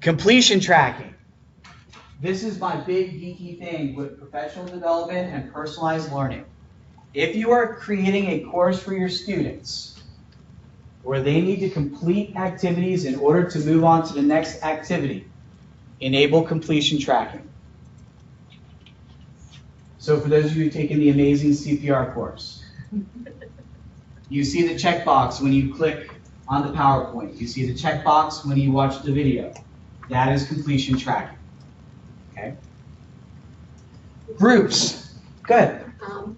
Completion tracking. This is my big geeky thing with professional development and personalized learning. If you are creating a course for your students where they need to complete activities in order to move on to the next activity, enable completion tracking. So for those of you who taken the amazing CPR course, you see the checkbox when you click on the PowerPoint. You see the checkbox when you watch the video. That is completion tracking. Okay. Groups. Good.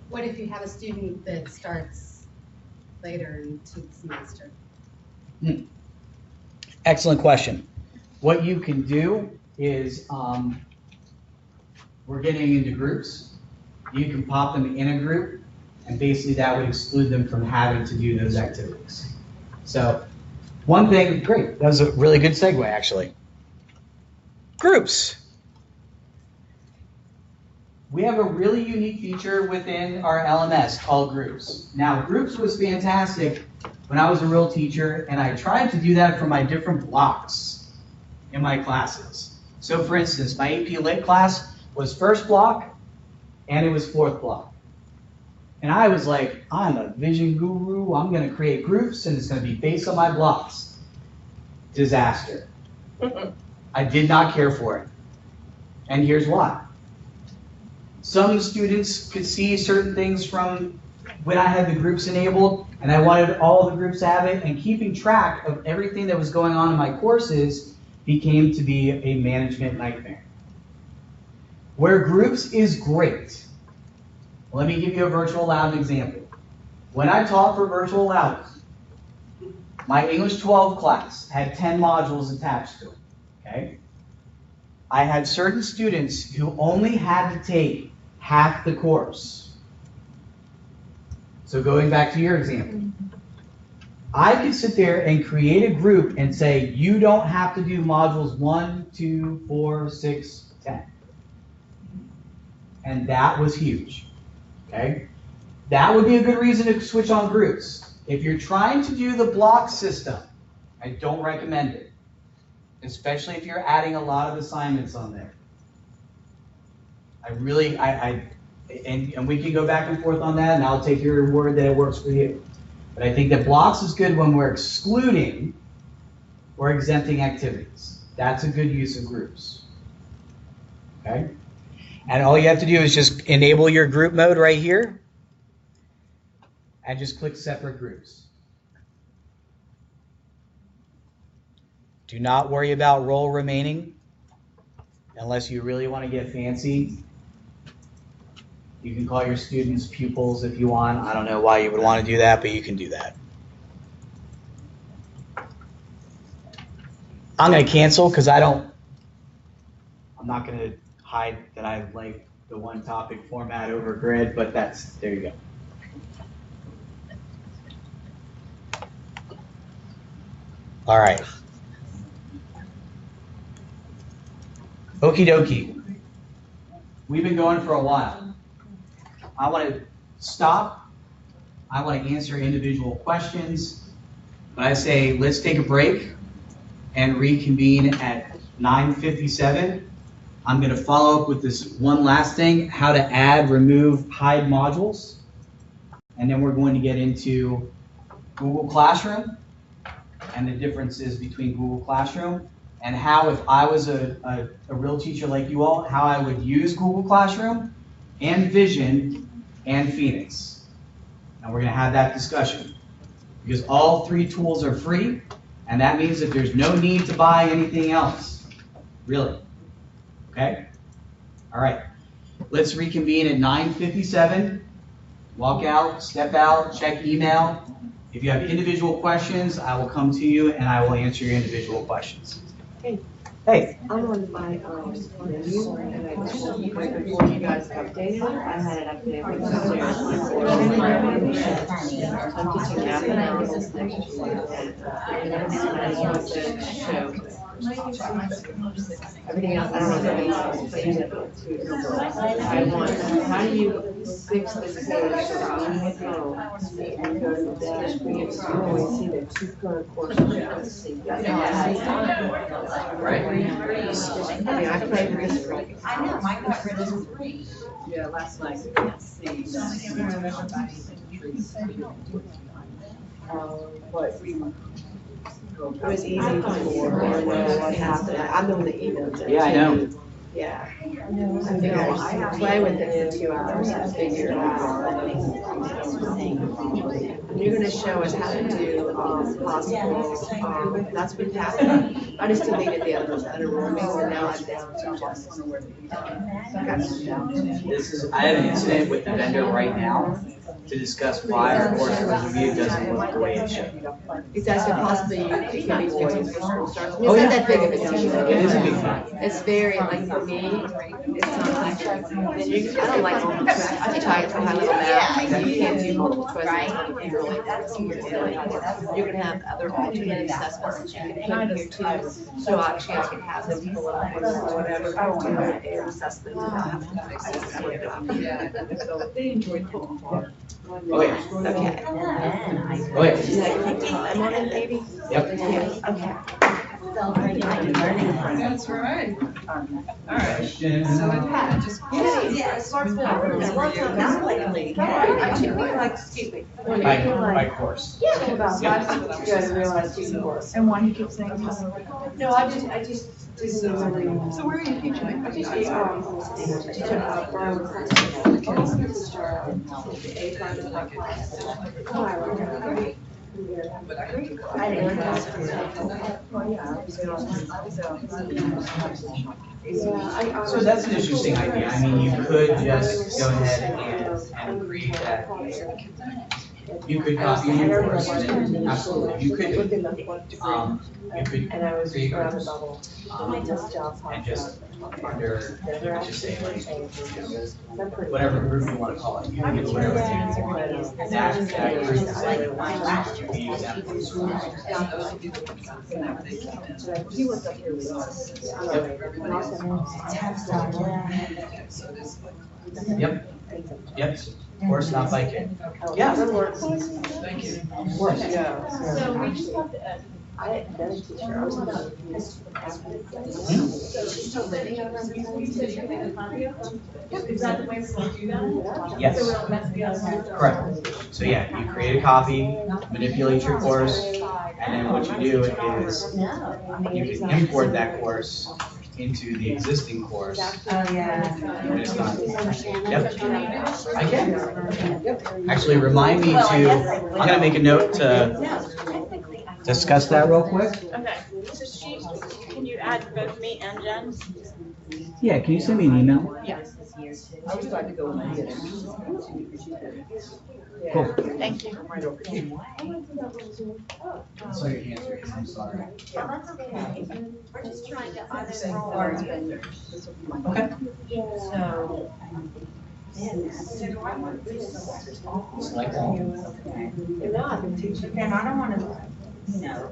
What if you have a student that starts later into the semester? Excellent question. What you can do is, we're getting into groups. You can pop them in a group, and basically that would exclude them from having to do those activities. So one thing, great, that was a really good segue actually. Groups. We have a really unique feature within our LMS called groups. Now, groups was fantastic when I was a real teacher, and I tried to do that for my different blocks in my classes. So for instance, my AP Lit class was first block, and it was fourth block. And I was like, I'm a vision guru, I'm gonna create groups, and it's gonna be based on my blocks. Disaster. I did not care for it. And here's why. Some students could see certain things from when I had the groups enabled, and I wanted all the groups to have it, and keeping track of everything that was going on in my courses became to be a management nightmare. Where groups is great, let me give you a virtual loud example. When I taught for virtual loud, my English 12 class had 10 modules attached to it, okay? I had certain students who only had to take half the course. So going back to your example, I could sit there and create a group and say, you don't have to do modules 1, 2, 4, 6, 10. And that was huge, okay? That would be a good reason to switch on groups. If you're trying to do the block system, I don't recommend it, especially if you're adding a lot of assignments on there. And we can go back and forth on that, and I'll take your word that it works for you. But I think that blocks is good when we're excluding or exempting activities. That's a good use of groups, okay? And all you have to do is just enable your group mode right here, and just click separate groups. Do not worry about role remaining unless you really want to get fancy. You can call your students pupils if you want. I don't know why you would want to do that, but you can do that. I'm going to cancel because I'm not going to hide that I like the one topic format over grid, but there you go. All right. Okie dokie. We've been going for a while. I want to stop. I want to answer individual questions. But I say, let's take a break and reconvene at 9:57. I'm going to follow up with this one last thing, how to add, remove, hide modules. And then we're going to get into Google Classroom and the differences between Google Classroom and how, if I was a real teacher like you all, how I would use Google Classroom and Vision and Phoenix. And we're going to have that discussion because all three tools are free, and that means that there's no need to buy anything else, really. Okay? All right. Let's reconvene at 9:57. Walk out, step out, check email. If you have individual questions, I will come to you and I will answer your individual questions. Hey. I'm on my menu, and I told you right before you guys updated, I had it updated upstairs. I'm teaching math analysis next year. And I just wanted to show Everything else, I don't know if it makes sense. I want, how do you fix this page from home and go to the dashboard? You always see the two current courses. That's how I see it. Right. I mean, I played with this for like. I know, mine got rid of 3. Yeah, last night, we could see. But we. It was easy before, I know what happened. I'm the one that emailed it. Yeah, I know. Yeah. I think I just play with it for 2 hours and figure it out. And you're gonna show us how to do, possible, that's what happened. I just deleted the others that are rooming, so now I'm down to just. This is, I have an incident with the vendor right now to discuss why our course review doesn't look the way it should. Is that possibly you can be fixing for school starts? It's Oh, yeah. not that big of a deal. It is a big deal. It's very, like, for me, it's not like, I don't like multiple choice. I try to high level math, you can't do multiple choice. You're gonna have other alternate assessments that you can put here too, so our chance can have them pull it up or whatever. I don't want to have an assessment without having to. So they enjoyed it. Okay. Okay. Okay. I'm on it, maybe? Yep. Okay. That's right. All right. So it just. Yeah, it starts with, it's lots of now lately. Excuse me. By course. About 5 seconds ago, I realized you course. And why you keep saying this? No, I just didn't remember. So where are you teaching? I just, So that's an interesting idea. I mean, you could just go ahead and create that. You could copy your course, and then absolutely, you could create groups, and just under, just say like, whatever group you want to call it, you can get whatever. That group is like last year, we use that for school. He was up here with us. Yep. Yep, course, not by kid. Yeah. Thank you. Of course. Yeah. So we just have to, I didn't know the teacher, I was on the. She's still living over in. Is that the way we're going to do that? Yes. So we don't mess the other one? Correct. So yeah, you create a copy, manipulate your course, and then what you do is you can import that course into the existing course. Oh, yeah. And it's not. Yep. I can. Actually, remind me to, I'm gonna make a note to discuss that real quick. Okay, so can you add both me and Jen? Yeah, can you send me an email? Yes. I was glad to go when I did it. Cool. Thank you. I'm right over here. So your hands raised, I'm sorry. That's okay. We're just trying to Same unenroll. cards, but this will be my. Okay. So. Select all. And I don't wanna,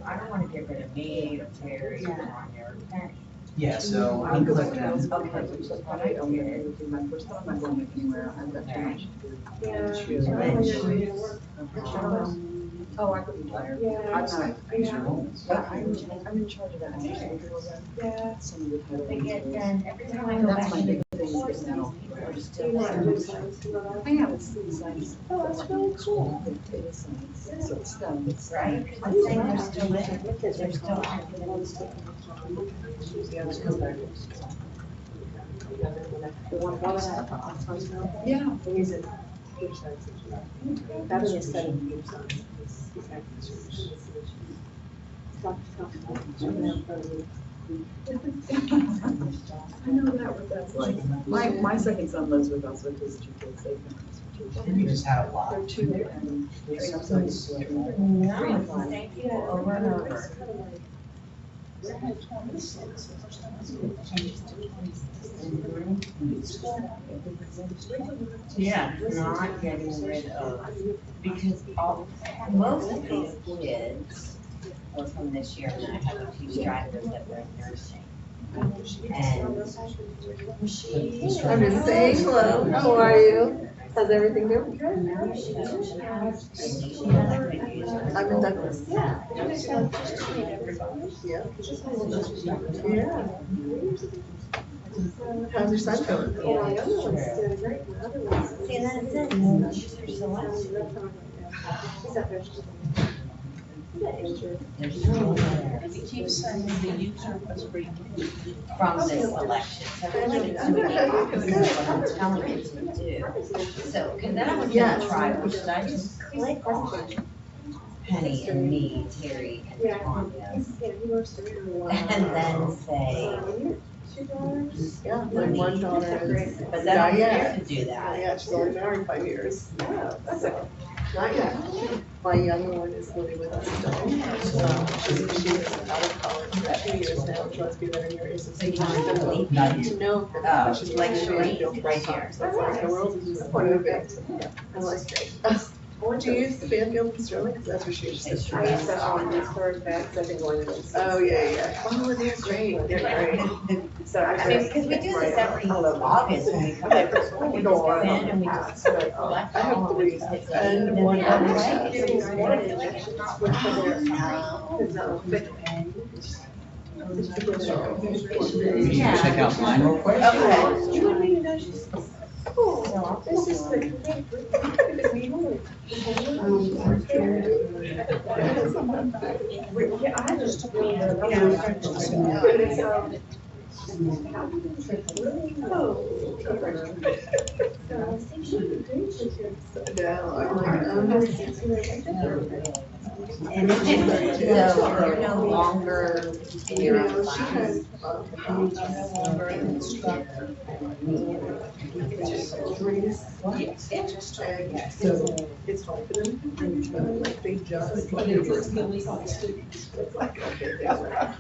I don't wanna get rid of me or Terry or Tanya or Penny. Yeah, so I'm Because collecting I them. don't get anything, my first time I'm going anywhere, I've got too much to do. Oh, I could be tired. I'm not. But I'm in charge of that. Yeah. Some of the titles. And every time I go That's back. my big thing is now. We're still. I have it's science. Oh, that's really cool. It is science, so it's done, it's. Right, because I'm saying they're still in, they're still active in school. Yeah. That was a study. I know that what that's like. My second son lives with us with his 2 kids, they've been You just had a lot. They're 2 and 3 sons. No, it's the same people over and over. Yeah, not getting rid of, because most of these kids couple of them this year, and then I have a few stragglers that were in nursing. And I'm just saying hello, how are you? How's everything going? I'm in Douglas. Yeah. Yeah. How's your son doing? See, and then it says, there's selection. There's no there. It keeps saying the user was reading. From this selection. So I feel like it's really obvious what I'm telling it to do. So, because then I was gonna try, should I just click on Penny and me, Terry and Tanya? And then say, Yeah, my one daughter is. but then I'm here to do that. Yeah, she's only married 5 years. So, not yet. My younger one is living with us still. She's out of college for 2 years now. She wants to be a veterinarian. So you want to leave I need to know that she's like really Sheree, right here. So it's like the world is supportive of it. I'm like, great. Do you use the Banfield in Sterling? Because that's where she used to. I used to, historic facts. I've been going to those. Oh, yeah, yeah. Oh, they're great. They're great. So I mean, because we do this every August when we come back to school, we just go in and we just collect I have all of 3 these. and one other other. Check out mine real quick. This is the. I just took And it's just, so you're no longer in your own class. So it's hard for them, like they just. It's like, okay, they're right.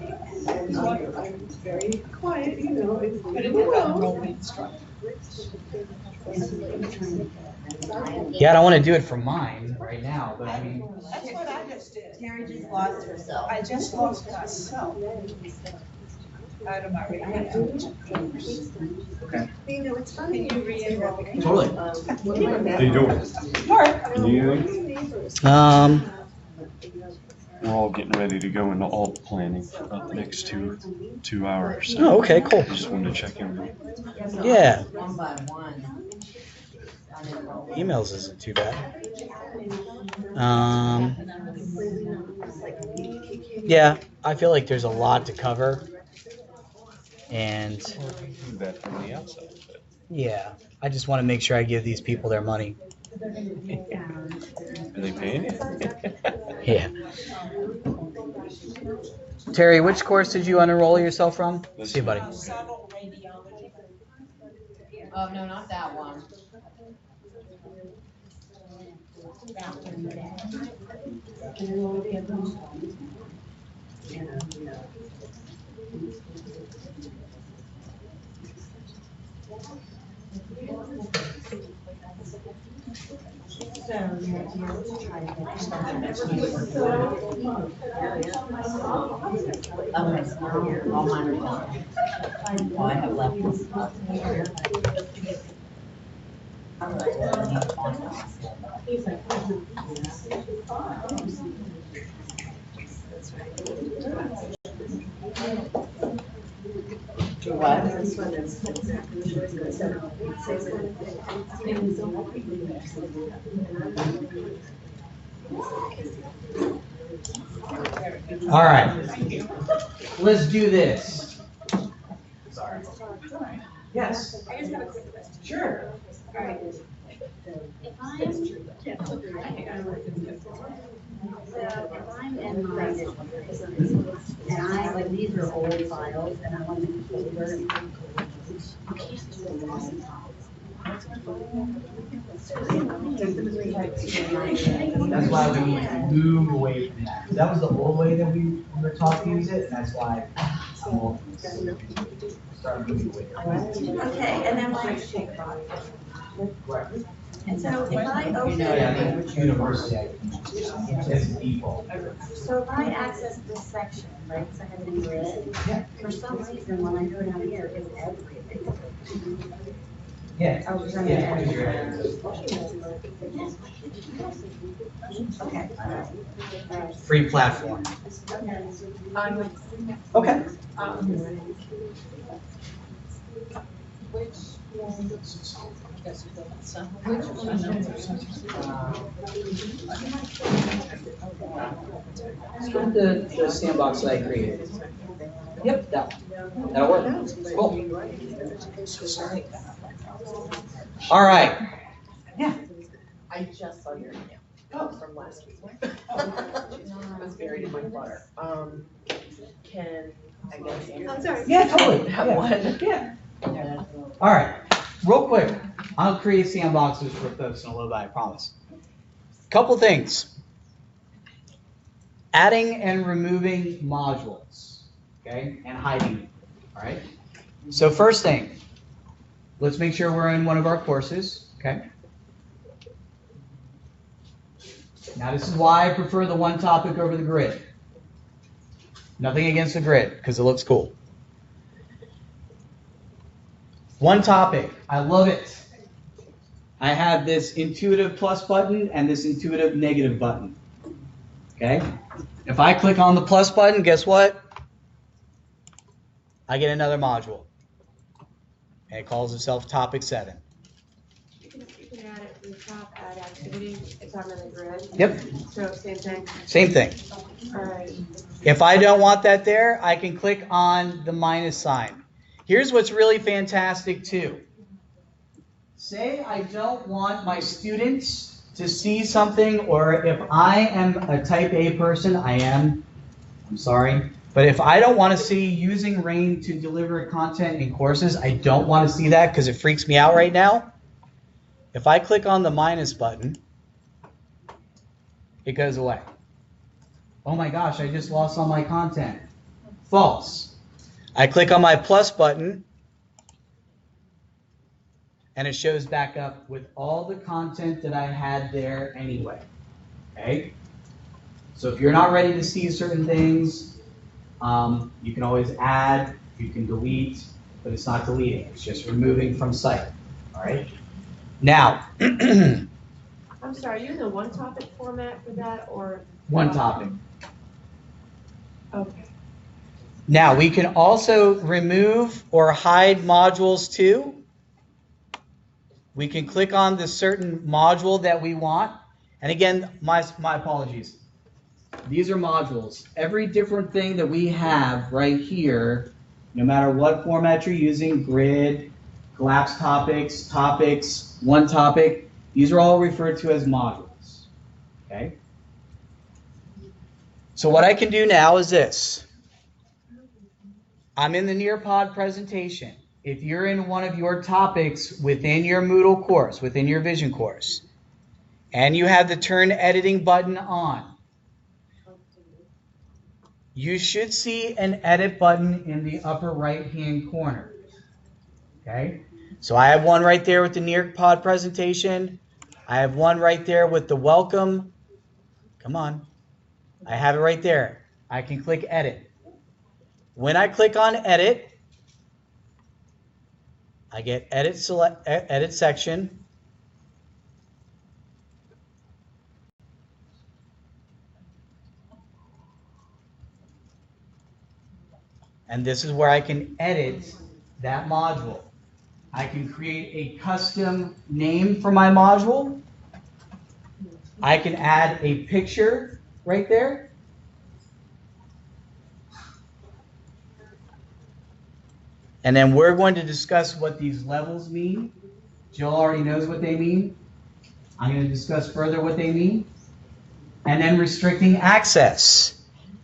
And I'm very quiet, you know, it's. Yeah, I don't want to do it for mine right now, but I mean, That's what I just did. Terry just lost herself. I just lost myself. Out of my reading. okay. You know, it's funny. Can you read it? Totally. How you doing? Mark. You anything? We're all getting ready to go into alt planning for about the next two hours. So Oh, okay, cool. I just wanted to check in with you. Yeah, One by one. emails isn't too bad. Yeah, I feel like there's a lot to cover. And Do that from the outside. But yeah, I just want to make sure I give these people their money. are they paying you? Yeah. Terry, which course did you unenroll yourself from? See you, buddy. Oh, no, not that one. Okay, so all mine are done. All I have left is. What? All right. Let's do this. Sorry. Yes. I just have a quick question. Sure. All right. If I'm in my, and I, like, these are old files, and I want to folder. That's why we need to move away from that. That was the old way that we were taught to use it, and that's why I'm start moving away. Okay, and then like. Right. And so if I You open, know what I mean? University, as default. so if I access this section, right, so I have the grid, for some reason, when I go down here, it's everything. Yeah. Oh, it's under Yeah, because you're Okay. free platform. Okay. Okay. Which Let's go with the sandbox that I created. Yep, that'll work. Cool. All right. Yeah. I just saw your email from last week. It was buried in my clutter. Can, I guess. I'm sorry. Yeah, totally. That Yeah. one. Yeah. All right. Real quick, I'll create sandboxes for folks in a little bit, I promise. Couple things. Adding and removing modules, okay, and hiding them, all right? So first thing, let's make sure we're in one of our courses, okay? Now this is why I prefer the one topic over the grid. Nothing against the grid, because it looks cool. One topic, I love it. I have this intuitive plus button and this intuitive negative button, okay? If I click on the plus button, guess what? I get another module. And it calls itself Topic 7. You can add it from the top, add activity, it's on the grid. Yep, So same thing. same thing. All right. If I don't want that there, I can click on the minus sign. Here's what's really fantastic too. Say I don't want my students to see something, or if I am a type A person, I'm sorry. But if I don't want to see using RAIN to deliver content in courses, I don't want to see that because it freaks me out right now. If I click on the minus button, it goes away. Oh my gosh, I just lost all my content. False. I click on my plus button, and it shows back up with all the content that I had there anyway. Okay? So if you're not ready to see certain things, you can always add, you can delete, but it's not deleting, it's just removing from sight. All right? Now, I'm sorry, you in the one topic format for that or? one topic. Okay. Now, we can also remove or hide modules too. We can click on the certain module that we want. And again, my apologies. These are modules. Every different thing that we have right here, no matter what format you're using, grid, collapsed topics, topics, one topic, these are all referred to as modules. Okay? So what I can do now is this. I'm in the Nearpod presentation. If you're in one of your topics within your Moodle course, within your Vision course, and you have the turn editing button on, you should see an edit button in the upper right-hand corner. Okay? So I have one right there with the Nearpod presentation. I have one right there with the welcome. Come on. I have it right there. I can click edit. When I click on edit, I get edit section. And this is where I can edit that module. I can create a custom name for my module. I can add a picture right there. And then we're going to discuss what these levels mean. Jill already knows what they mean. I'm going to discuss further what they mean. And then restricting access.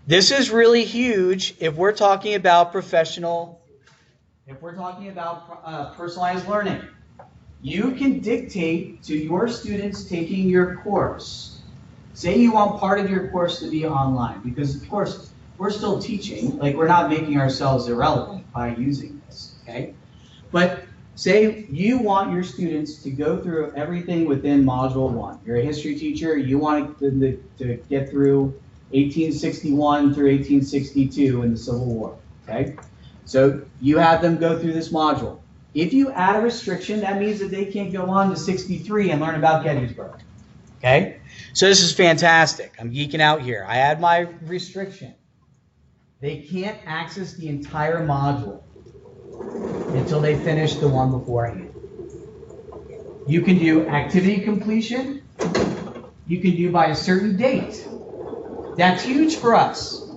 This is really huge if we're talking about personalized learning. You can dictate to your students taking your course. Say you want part of your course to be online, because of course we're still teaching, like we're not making ourselves irrelevant by using this, okay? But say you want your students to go through everything within Module 1. You're a history teacher, you want them to get through 1861 through 1862 in the Civil War, okay? So you have them go through this module. If you add a restriction, that means that they can't go on to 63 and learn about Gettysburg, okay? So this is fantastic. I'm geeking out here. I add my restriction. They can't access the entire module until they finish the one beforehand. You can do activity completion. You can do by a certain date. That's huge for us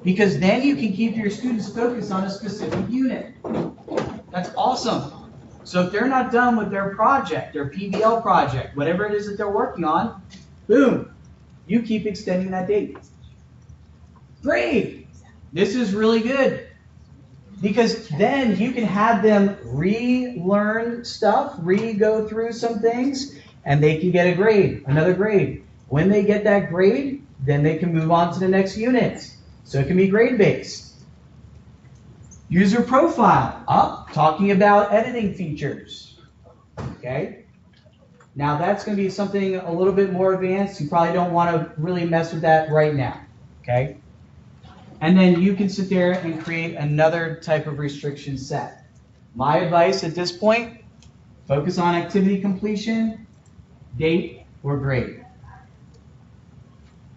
because then you can keep your students focused on a specific unit. That's awesome. So if they're not done with their project, their PBL project, whatever it is that they're working on, boom, you keep extending that date. Great. This is really good. Because then you can have them relearn stuff, re-go through some things, and they can get a grade, another grade. When they get that grade, then they can move on to the next unit. So it can be grade-based. User profile, talking about editing features. Okay? Now that's going to be something a little bit more advanced. You probably don't want to really mess with that right now. Okay? And then you can sit there and create another type of restriction set. My advice at this point, focus on activity completion, date, or grade.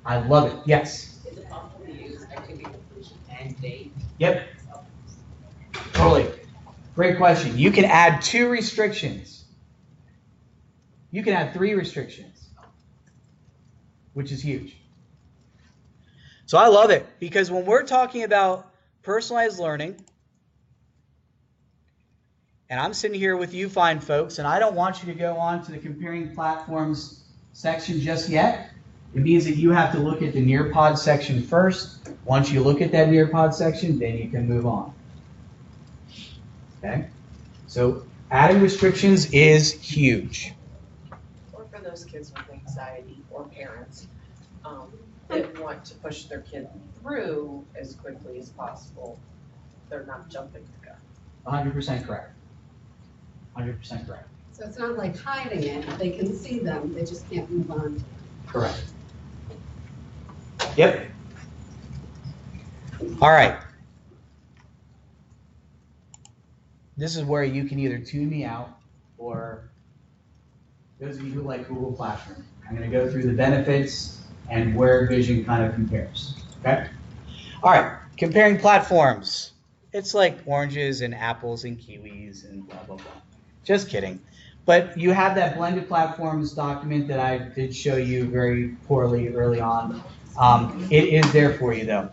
I love it. Yes? Is it possible to use activity completion and date? Yep. Totally. Great question. You can add 2 restrictions. You can add 3 restrictions, which is huge. So I love it because when we're talking about personalized learning, and I'm sitting here with you fine folks, and I don't want you to go on to the comparing platforms section just yet. It means that you have to look at the Nearpod section first. Once you look at that Nearpod section, then you can move on. Okay? So adding restrictions is huge. Or for those kids with anxiety or parents that want to push their kid through as quickly as possible, they're not jumping the gun. 100% correct. 100% correct. So it's not like hiding it, they can see them, they just can't move on. Correct. Yep. All right. This is where you can either tune me out or those of you who like Google Classroom. I'm going to go through the benefits and where Vision kind of compares. Okay? All right. Comparing platforms. It's like oranges and apples and kiwis and blah, blah, blah. Just kidding. But you have that blended platforms document that I did show you very poorly early on. It is there for you, though.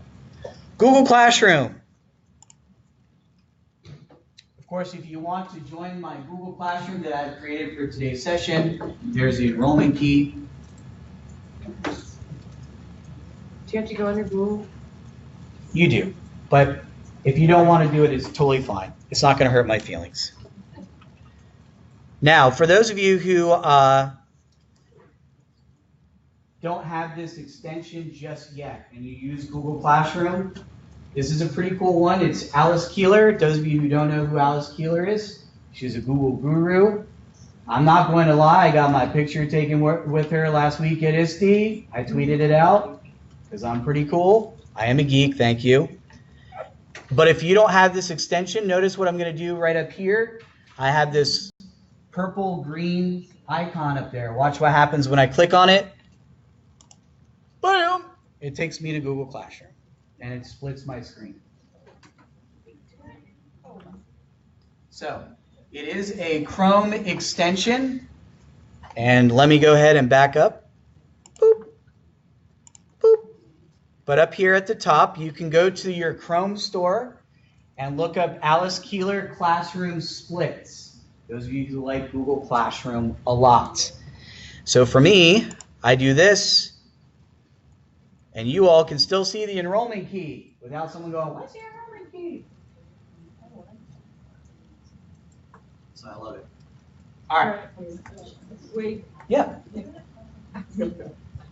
Google Classroom. Of course, if you want to join my Google Classroom that I've created for today's session, there's the enrollment key. Do you have to go under Google? You do. But if you don't want to do it, it's totally fine. It's not going to hurt my feelings. Now, for those of you who don't have this extension just yet and you use Google Classroom, this is a pretty cool one. It's Alice Keeler. Those of you who don't know who Alice Keeler is, she's a Google guru. I'm not going to lie. I got my picture taken with her last week at ISTE. I tweeted it out because I'm pretty cool. I am a geek. Thank you. But if you don't have this extension, notice what I'm going to do right up here. I have this purple green icon up there. Watch what happens when I click on it. Boom! It takes me to Google Classroom and it splits my screen. So it is a Chrome extension, and let me go ahead and back up. Boop. Boop. But up here at the top, you can go to your Chrome store and look up Alice Keeler Classroom Splits. Those of you who like Google Classroom a lot. So for me, I do this, and you all can still see the enrollment key without someone going, what's the enrollment key? So I love it. All right. Wait. Yeah, I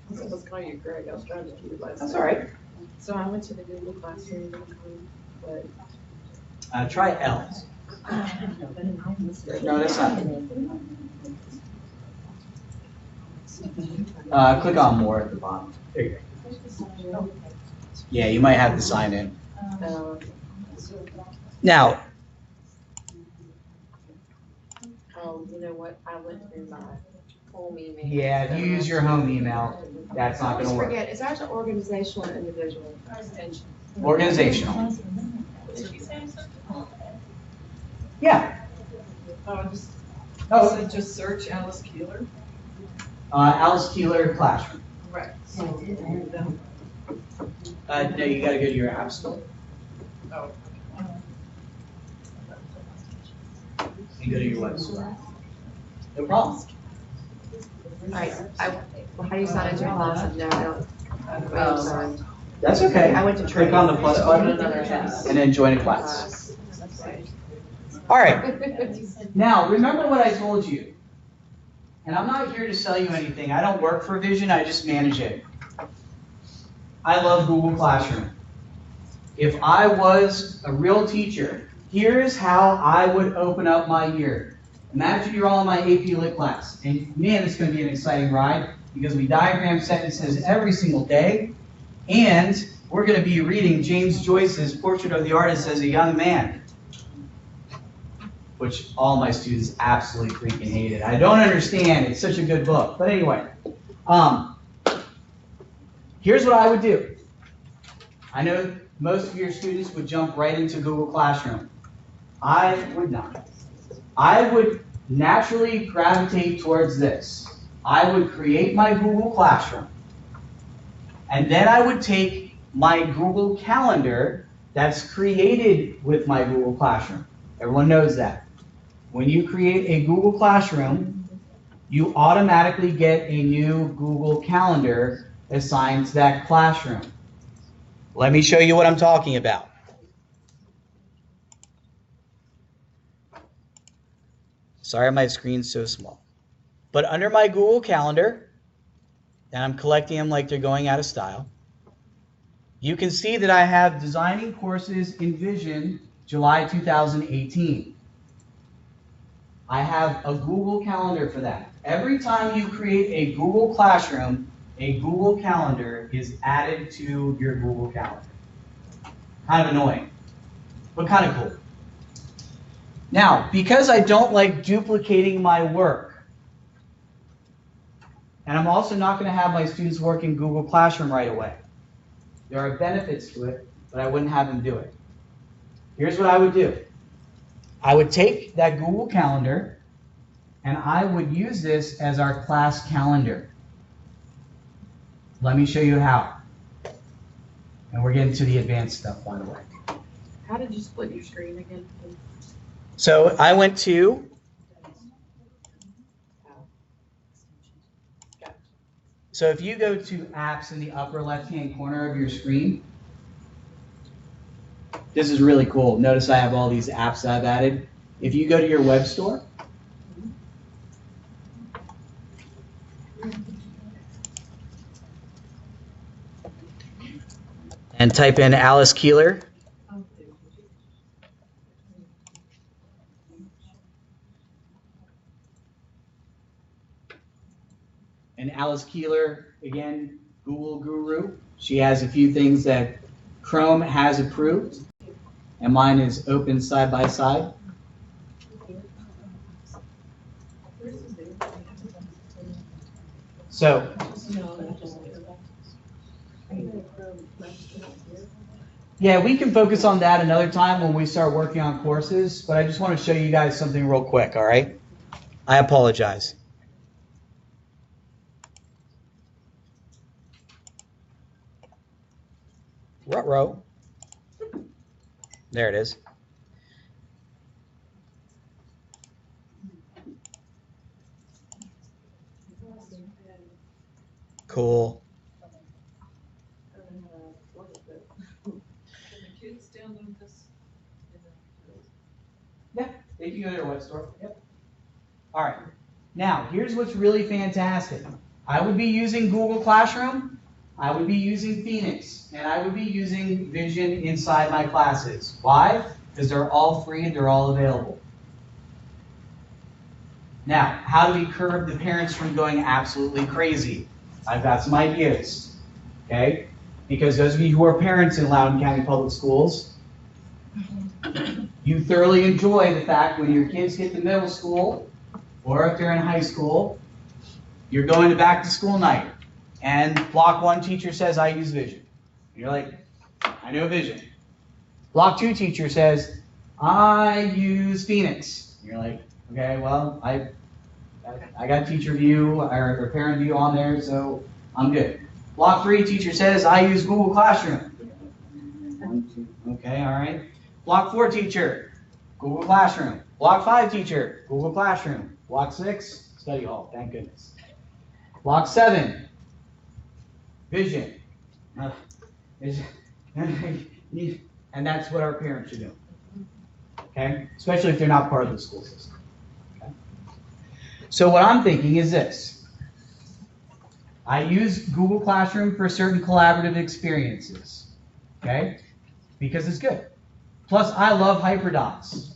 was calling you Greg, I was trying to keep it last. that's all right. So I went to the Google Classroom, but Try L. No, that's not. Click on more at the bottom. There you go. Yeah, you might have to sign in. Now, Oh, you know what, I went through my home email. yeah, if you use your home email, that's not Always gonna work. forget, is that the organizational or individual? Organizational. Yeah. Oh, So just search Alice Keeler. Alice Keeler Classroom. Right. No, you gotta go to your app store. Oh. And go to your web store. No problem. Alright, well, how do you sign into your class? No, I don't. I'm sorry. That's okay. I went to Click on the plus button Another class. and then join a class. All right. Now, remember what I told you. And I'm not here to sell you anything. I don't work for Vision, I just manage it. I love Google Classroom. If I was a real teacher, here's how I would open up my year. Imagine you're all in my AP Lit class. And man, it's going to be an exciting ride because we diagram sentences every single day. And we're going to be reading James Joyce's Portrait of the Artist as a Young Man, which all my students absolutely freaking hated. I don't understand. It's such a good book. But anyway, here's what I would do. I know most of your students would jump right into Google Classroom. I would not. I would naturally gravitate towards this. I would create my Google Classroom. And then I would take my Google Calendar that's created with my Google Classroom. Everyone knows that. When you create a Google Classroom, you automatically get a new Google Calendar assigned to that classroom. Let me show you what I'm talking about. Sorry, my screen's so small. But under my Google Calendar, and I'm collecting them like they're going out of style, you can see that I have designing courses in Vision July 2018. I have a Google Calendar for that. Every time you create a Google Classroom, a Google Calendar is added to your Google Calendar. Kind of annoying, but kind of cool. Now, because I don't like duplicating my work, and I'm also not going to have my students work in Google Classroom right away. There are benefits to it, but I wouldn't have them do it. Here's what I would do. I would take that Google Calendar, and I would use this as our class calendar. Let me show you how. And we're getting to the advanced stuff, by the way. How did you split your screen again? So I went to So if you go to apps in the upper left-hand corner of your screen, this is really cool. Notice I have all these apps I've added. If you go to your web store, and type in Alice Keeler, and Alice Keeler, again, Google guru. She has a few things that Chrome has approved, and mine is open side by side. So, yeah, we can focus on that another time when we start working on courses, but I just want to show you guys something real quick, all right? I apologize. Ruh-roh. There it is. Cool. Yeah, they can go to their web store. Yep. All right. Now, here's what's really fantastic. I would be using Google Classroom. I would be using Phoenix, and I would be using Vision inside my classes. Why? because they're all free, they're all available. Now, how do we curb the parents from going absolutely crazy? I've got some ideas, okay? Because those of you who are parents in Loudoun County Public Schools, you thoroughly enjoy the fact when your kids get to middle school, or if they're in high school, you're going to back to school night, and block 1 teacher says, I use Vision. And you're like, I know Vision. Block 2 teacher says, I use Phoenix. And you're like, okay, well, I got teacher view or parent view on there, so I'm good. Block 3 teacher says, I use Google Classroom. 1, 2, okay, all right. Block 4 teacher, Google Classroom. Block 5 teacher, Google Classroom. Block 6, study hall, thank goodness. Block 7, Vision. And that's what our parents are doing. Okay? Especially if they're not part of the school system. Okay? So what I'm thinking is this. I use Google Classroom for certain collaborative experiences. Okay? Because it's good. Plus, I love HyperDocs.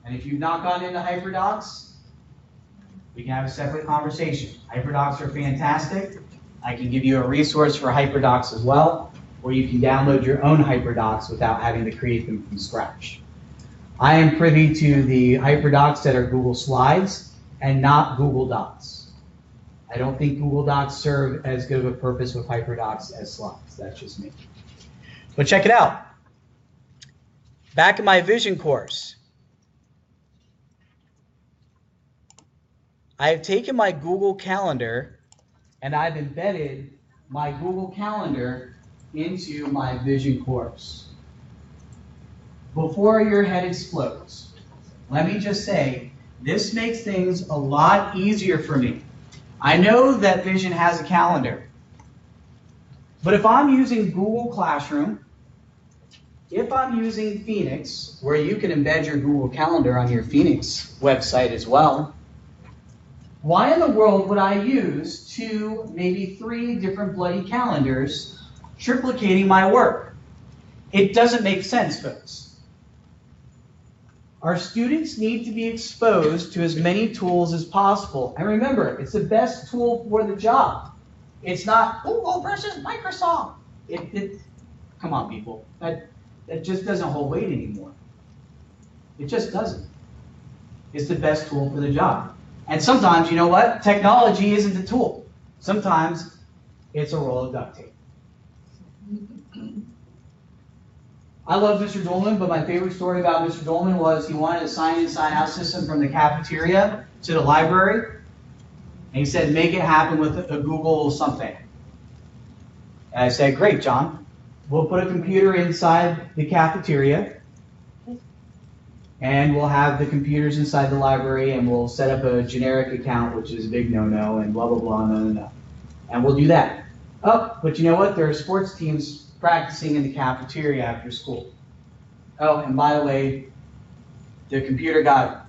And if you've not gone into HyperDocs, we can have a separate conversation. HyperDocs are fantastic. I can give you a resource for HyperDocs as well, where you can download your own HyperDocs without having to create them from scratch. I am privy to the HyperDocs that are Google Slides and not Google Docs. I don't think Google Docs serve as good of a purpose with HyperDocs as slides. That's just me. But check it out. Back in my Vision course, I have taken my Google Calendar and I've embedded my Google Calendar into my Vision course. Before your head explodes, let me just say, this makes things a lot easier for me. I know that Vision has a calendar, but if I'm using Google Classroom, if I'm using Phoenix, where you can embed your Google Calendar on your Phoenix website as well, why in the world would I use 2, maybe 3 different bloody calendars triplicating my work? It doesn't make sense, folks. Our students need to be exposed to as many tools as possible. And remember, it's the best tool for the job. It's not Google versus Microsoft. Come on, people. That just doesn't hold weight anymore. It just doesn't. It's the best tool for the job. And sometimes, you know what? Technology isn't the tool. Sometimes it's a roll of duct tape. I love Mr. Dolman, but my favorite story about Mr. Dolman was he wanted a sign-in, sign-out system from the cafeteria to the library. And he said, make it happen with a Google something. And I said, great, John. We'll put a computer inside the cafeteria. And we'll have the computers inside the library, and we'll set up a generic account, which is a big no-no, and blah, blah, blah, no. And we'll do that. Oh, but you know what? There are sports teams practicing in the cafeteria after school. Oh, and by the way, the computer got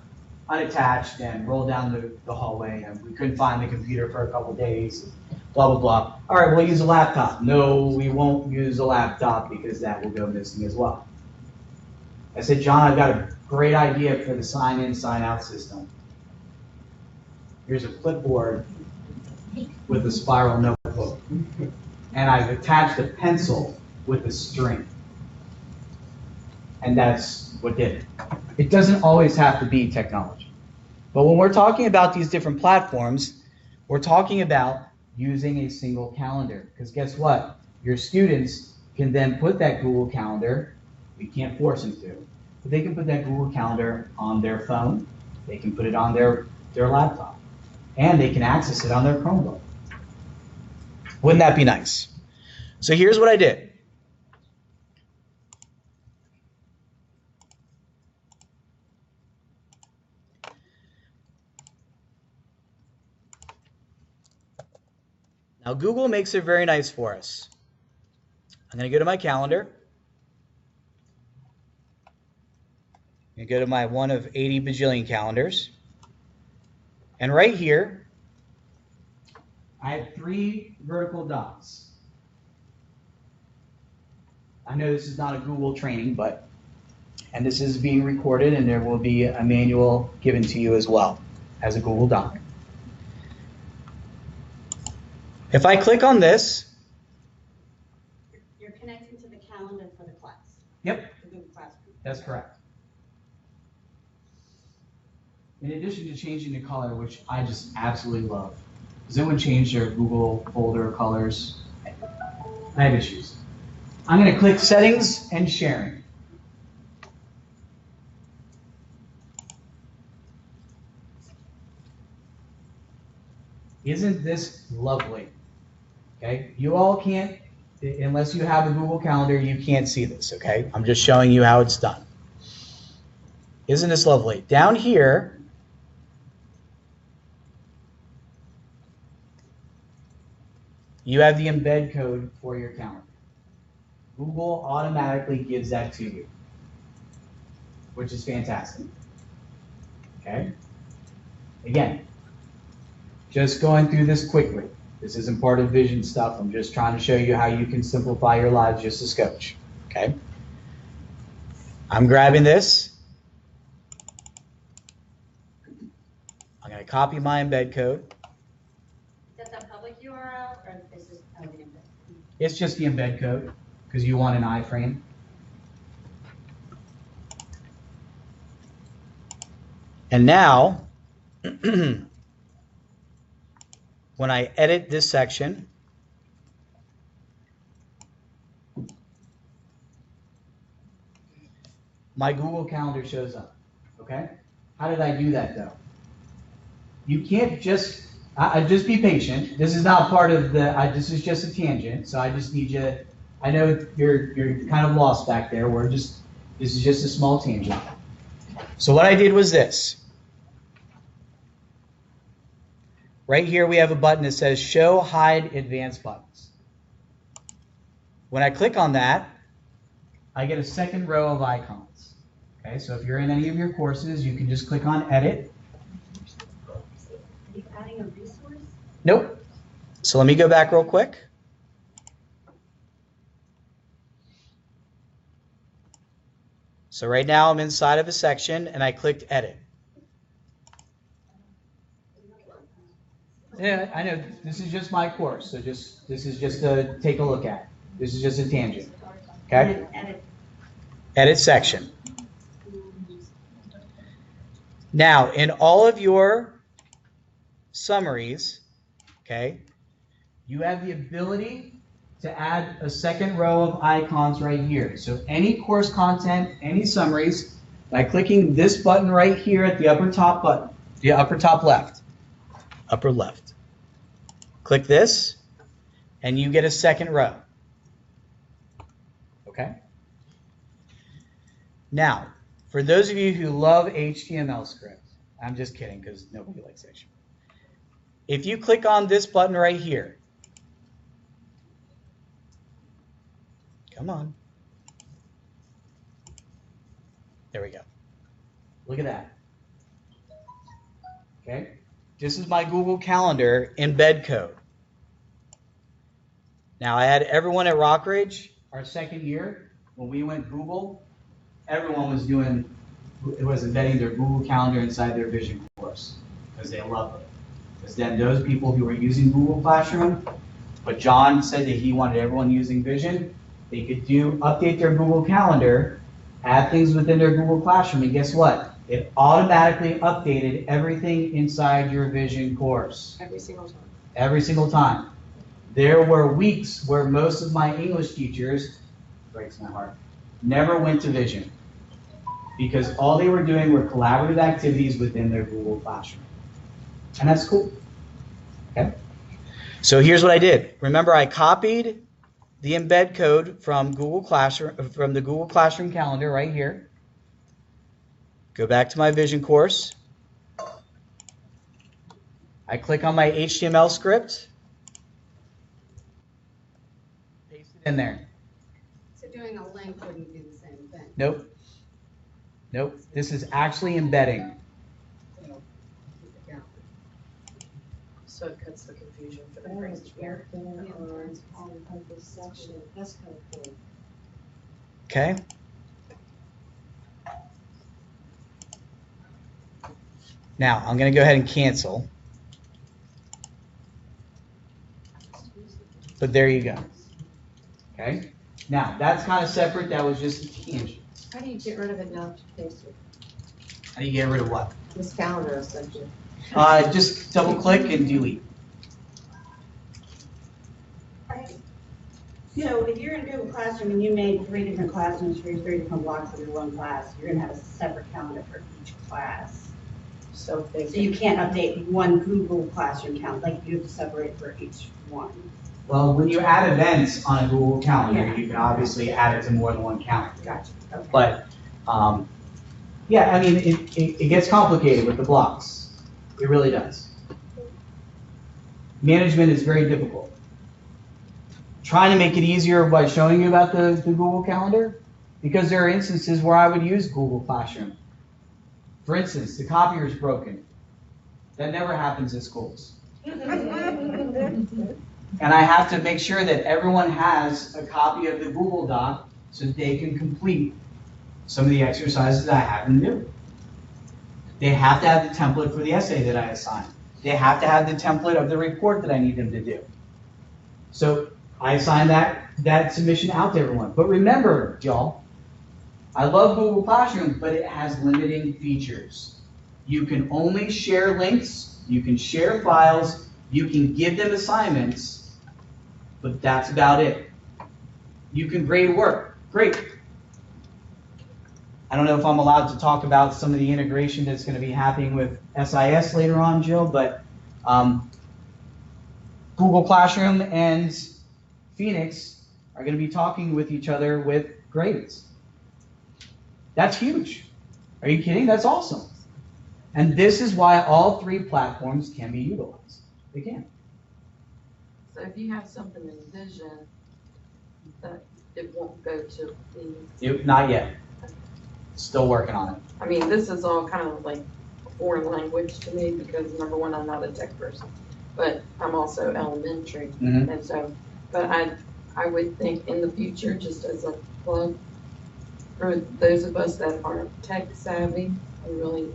unattached and rolled down the hallway, and we couldn't find the computer for a couple days, blah, blah, blah. All right, we'll use a laptop. No, we won't use a laptop because that will go missing as well. I said, John, I've got a great idea for the sign-in, sign-out system. Here's a clipboard with a spiral notebook. And I've attached a pencil with a string. And that's what did it. It doesn't always have to be technology. But when we're talking about these different platforms, we're talking about using a single calendar. Because guess what? Your students can then put that Google Calendar, we can't force them to, but they can put that Google Calendar on their phone, they can put it on their laptop, and they can access it on their Chromebook. Wouldn't that be nice? So here's what I did. Now Google makes it very nice for us. I'm going to go to my calendar. I'm going to go to my one of 80 bajillion calendars. And right here, I have 3 vertical dots. I know this is not a Google training, but And this is being recorded, and there will be a manual given to you as well as a Google Doc. If I click on this, You're connecting to the calendar for the class. yep, The Google Classroom. that's correct. In addition to changing the color, which I just absolutely love. Does anyone change their Google folder colors? I have issues. I'm going to click Settings and Sharing. Isn't this lovely? Okay, you all can't, unless you have a Google Calendar, you can't see this, okay? I'm just showing you how it's done. Isn't this lovely? Down here, you have the embed code for your calendar. Google automatically gives that to you, which is fantastic. Okay? Again, just going through this quickly. This isn't part of vision stuff. I'm just trying to show you how you can simplify your lives just as coach. Okay? I'm grabbing this. I'm going to copy my embed code. Is that the public URL or is this the embed? It's just the embed code because you want an iframe. And now, when I edit this section, my Google Calendar shows up. Okay? How did I do that though? You can't just be patient. This is not part of the, this is just a tangent. So I just need you, I know you're kind of lost back there. This is just a small tangent. So what I did was this. Right here we have a button that says Show Hide Advanced Buttons. When I click on that, I get a second row of icons. Okay, so if you're in any of your courses, you can just click on Edit. Are you adding a resource? Nope. So let me go back real quick. So right now I'm inside of a section and I clicked Edit. Yeah, I know this is just my course, so this is just to take a look at. This is just a tangent. Okay? Edit section. Now, in all of your summaries, okay, you have the ability to add a second row of icons right here. So any course content, any summaries, by clicking this button right here at the upper top button, the upper top left, upper left. Click this, and you get a second row. Okay? Now, for those of you who love HTML script, I'm just kidding because nobody likes HTML. If you click on this button right here, come on. There we go. Look at that. Okay? This is my Google Calendar embed code. Now, I had everyone at Rockridge, our second year, when we went Google, everyone was embedding their Google Calendar inside their Vision course because they loved it. Because then those people who were using Google Classroom, but John said that he wanted everyone using Vision, they could update their Google Calendar, add things within their Google Classroom, and guess what? It automatically updated everything inside your Vision course. Every single time. Every single time. There were weeks where most of my English teachers, breaks my heart, never went to Vision because all they were doing were collaborative activities within their Google Classroom. And that's cool. Okay? So here's what I did. Remember, I copied the embed code from Google Classroom, from the Google Classroom calendar right here. Go back to my Vision course. I click on my HTML script. Paste it in there. So doing a link wouldn't be the same thing. Nope. Nope. This is actually embedding. So it cuts the confusion for the first year. Okay. Now, I'm going to go ahead and cancel. But there you go. Okay? Now, that's kind of separate. That was just a tangent. How do you get rid of it now to paste it? How do you get rid of what? This calendar essentially. Just double click and delete. So if you're in Google Classroom and you made 3 different classrooms for your 3 different blocks of your one class, you're gonna have a separate calendar for each class. So So you can't update one Google Classroom calendar, like you have to separate for each one. Well, when you add events on a Google Calendar, Yeah. you can obviously add it to more than one calendar. Gotcha, okay. But, yeah, I mean, it gets complicated with the blocks. It really does. Management is very difficult. Trying to make it easier by showing you about the Google Calendar, because there are instances where I would use Google Classroom. For instance, the copier is broken. That never happens in schools. And I have to make sure that everyone has a copy of the Google Doc so that they can complete some of the exercises I have them do. They have to have the template for the essay that I assign. They have to have the template of the report that I need them to do. So I assign that submission out to everyone. But remember, y'all, I love Google Classroom, but it has limiting features. You can only share links, you can share files, you can give them assignments, but that's about it. You can grade work, great. I don't know if I'm allowed to talk about some of the integration that's going to be happening with SIS later on, Jill, but Google Classroom and Phoenix are going to be talking with each other with grades. That's huge. Are you kidding? That's awesome. And this is why all 3 platforms can be utilized. They can. So if you have something in Vision, that it won't go to the, Not yet. Still working on it. I mean, this is all kind of like a foreign language to me because number one, I'm not a tech person, but I'm also elementary. Mhm. And so, but I would think in the future, just as a plug, for those of us that aren't tech savvy and really,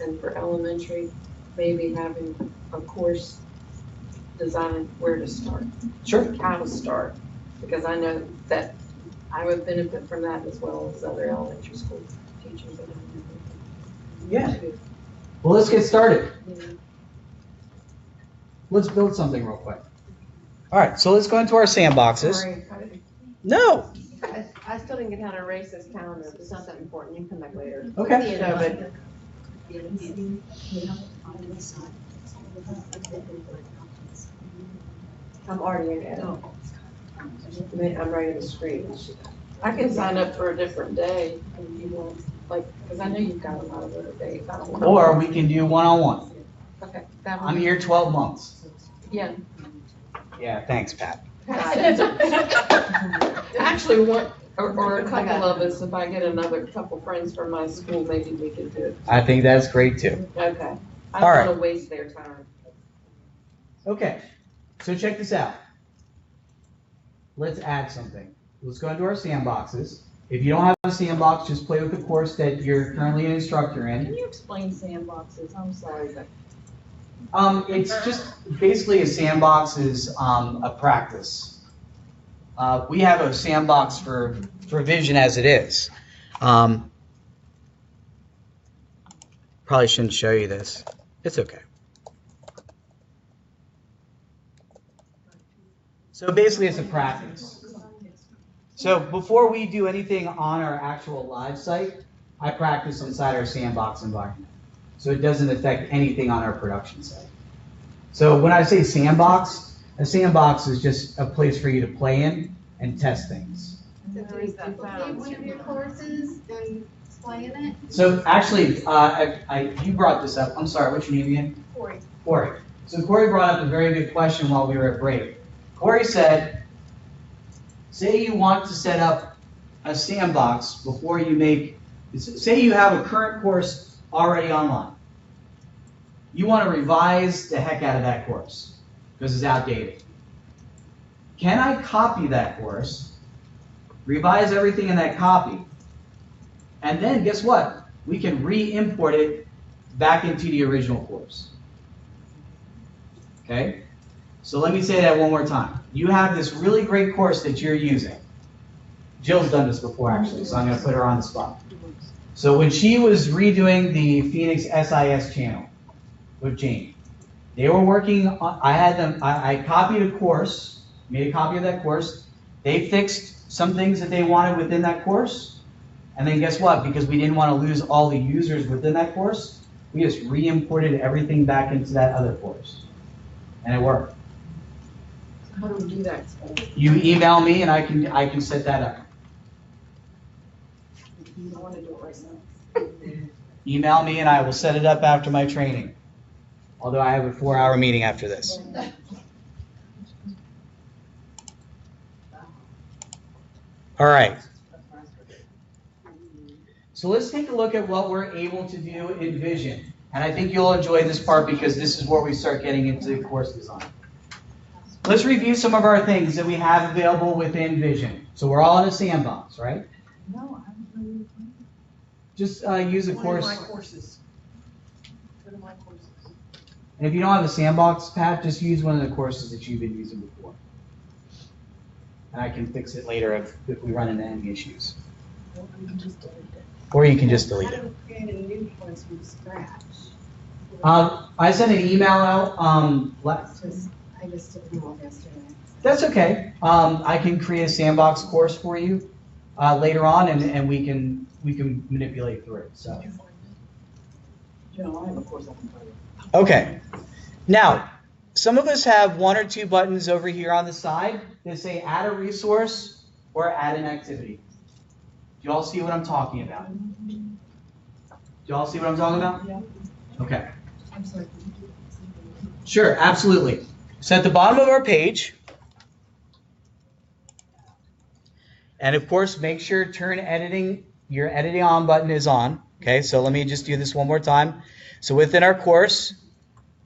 and for elementary, maybe having a course designed where to start. Sure. How to start, because I know that I would benefit from that as well as other elementary school teachers. That Yeah. Well, let's get started. Let's build something real quick. All right, so let's go into our sandboxes. Sorry, No. I still didn't get how to erase this calendar. It's not that important. You can come back later. Okay. So, but I'm already in it. I'm writing the screen. I can sign up for a different day if you want, like, because I know you've got a lot of other days. I don't want. Or we can do one-on-one. Okay. That would I'm be- here 12 months. Yeah. Yeah, thanks, Pat. Actually, one, or a couple of us, if I get another couple friends from my school, maybe we could do it. I think that's great too. Okay. I All right. don't want to waste their time. Okay, so check this out. Let's add something. Let's go into our sandboxes. If you don't have a sandbox, just play with the course that you're currently an instructor in. Can you explain sandboxes? I'm sorry, but. It's just basically a sandbox is a practice. We have a sandbox for Vision as it is. Probably shouldn't show you this. It's okay. So basically it's a practice. So before we do anything on our actual live site, I practice inside our sandbox environment. So it doesn't affect anything on our production site. So when I say sandbox, a sandbox is just a place for you to play in and test things. So do we duplicate one of your courses and explain it? So actually, you brought this up. I'm sorry, what's your name again? Corey. Corey. So Corey brought up a very good question while we were at break. Corey said, say you want to set up a sandbox before you make, say you have a current course already online. You want to revise the heck out of that course because it's outdated. Can I copy that course, revise everything in that copy, and then guess what? We can re-import it back into the original course. Okay? So let me say that one more time. You have this really great course that you're using. Jill's done this before, actually, so I'm going to put her on the spot. So when she was redoing the Phoenix SIS channel with Jane, they were working on, I copied a course, made a copy of that course. They fixed some things that they wanted within that course. And then guess what? Because we didn't want to lose all the users within that course, we just re-imported everything back into that other course. And it worked. How do we do that? You email me and I can set that up. I want to do it right now. Email me and I will set it up after my training. Although I have a 4-hour meeting after this. All right. So let's take a look at what we're able to do in Vision. And I think you'll enjoy this part because this is where we start getting into course design. Let's review some of our things that we have available within Vision. So we're all in a sandbox, right? No, I haven't really. Just use a course. One of my courses. One of my courses. And if you don't have a sandbox, Pat, just use one of the courses that you've been using before. And I can fix it later if we run into any issues. Or you can just delete it. How do we create a new course from scratch? I sent an email out. I just did them all yesterday. That's okay. I can create a sandbox course for you later on, and we can manipulate through it. So. Joe, I have a course I can tell you. Okay. Now, some of us have 1 or 2 buttons over here on the side that say add a resource or add an activity. Do you all see what I'm talking about? Do you all see what I'm talking about? Yeah. Okay. I'm sorry. Sure, absolutely. So at the bottom of our page, and of course, make sure your editing on button is on. Okay, so let me just do this one more time. So within our course,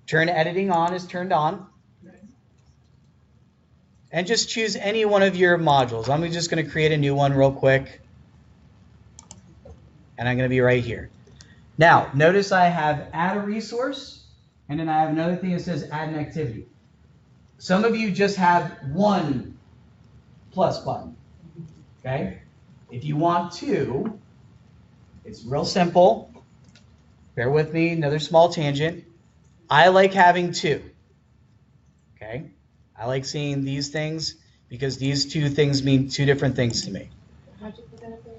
turn editing on is turned on. And just choose any one of your modules. I'm just going to create a new one real quick. And I'm going to be right here. Now, notice I have add a resource, and then I have another thing that says add an activity. Some of you just have one plus button. Okay? If you want 2, it's real simple. Bear with me, another small tangent. I like having 2. Okay? I like seeing these things because these 2 things mean 2 different things to me. How'd you put that up there?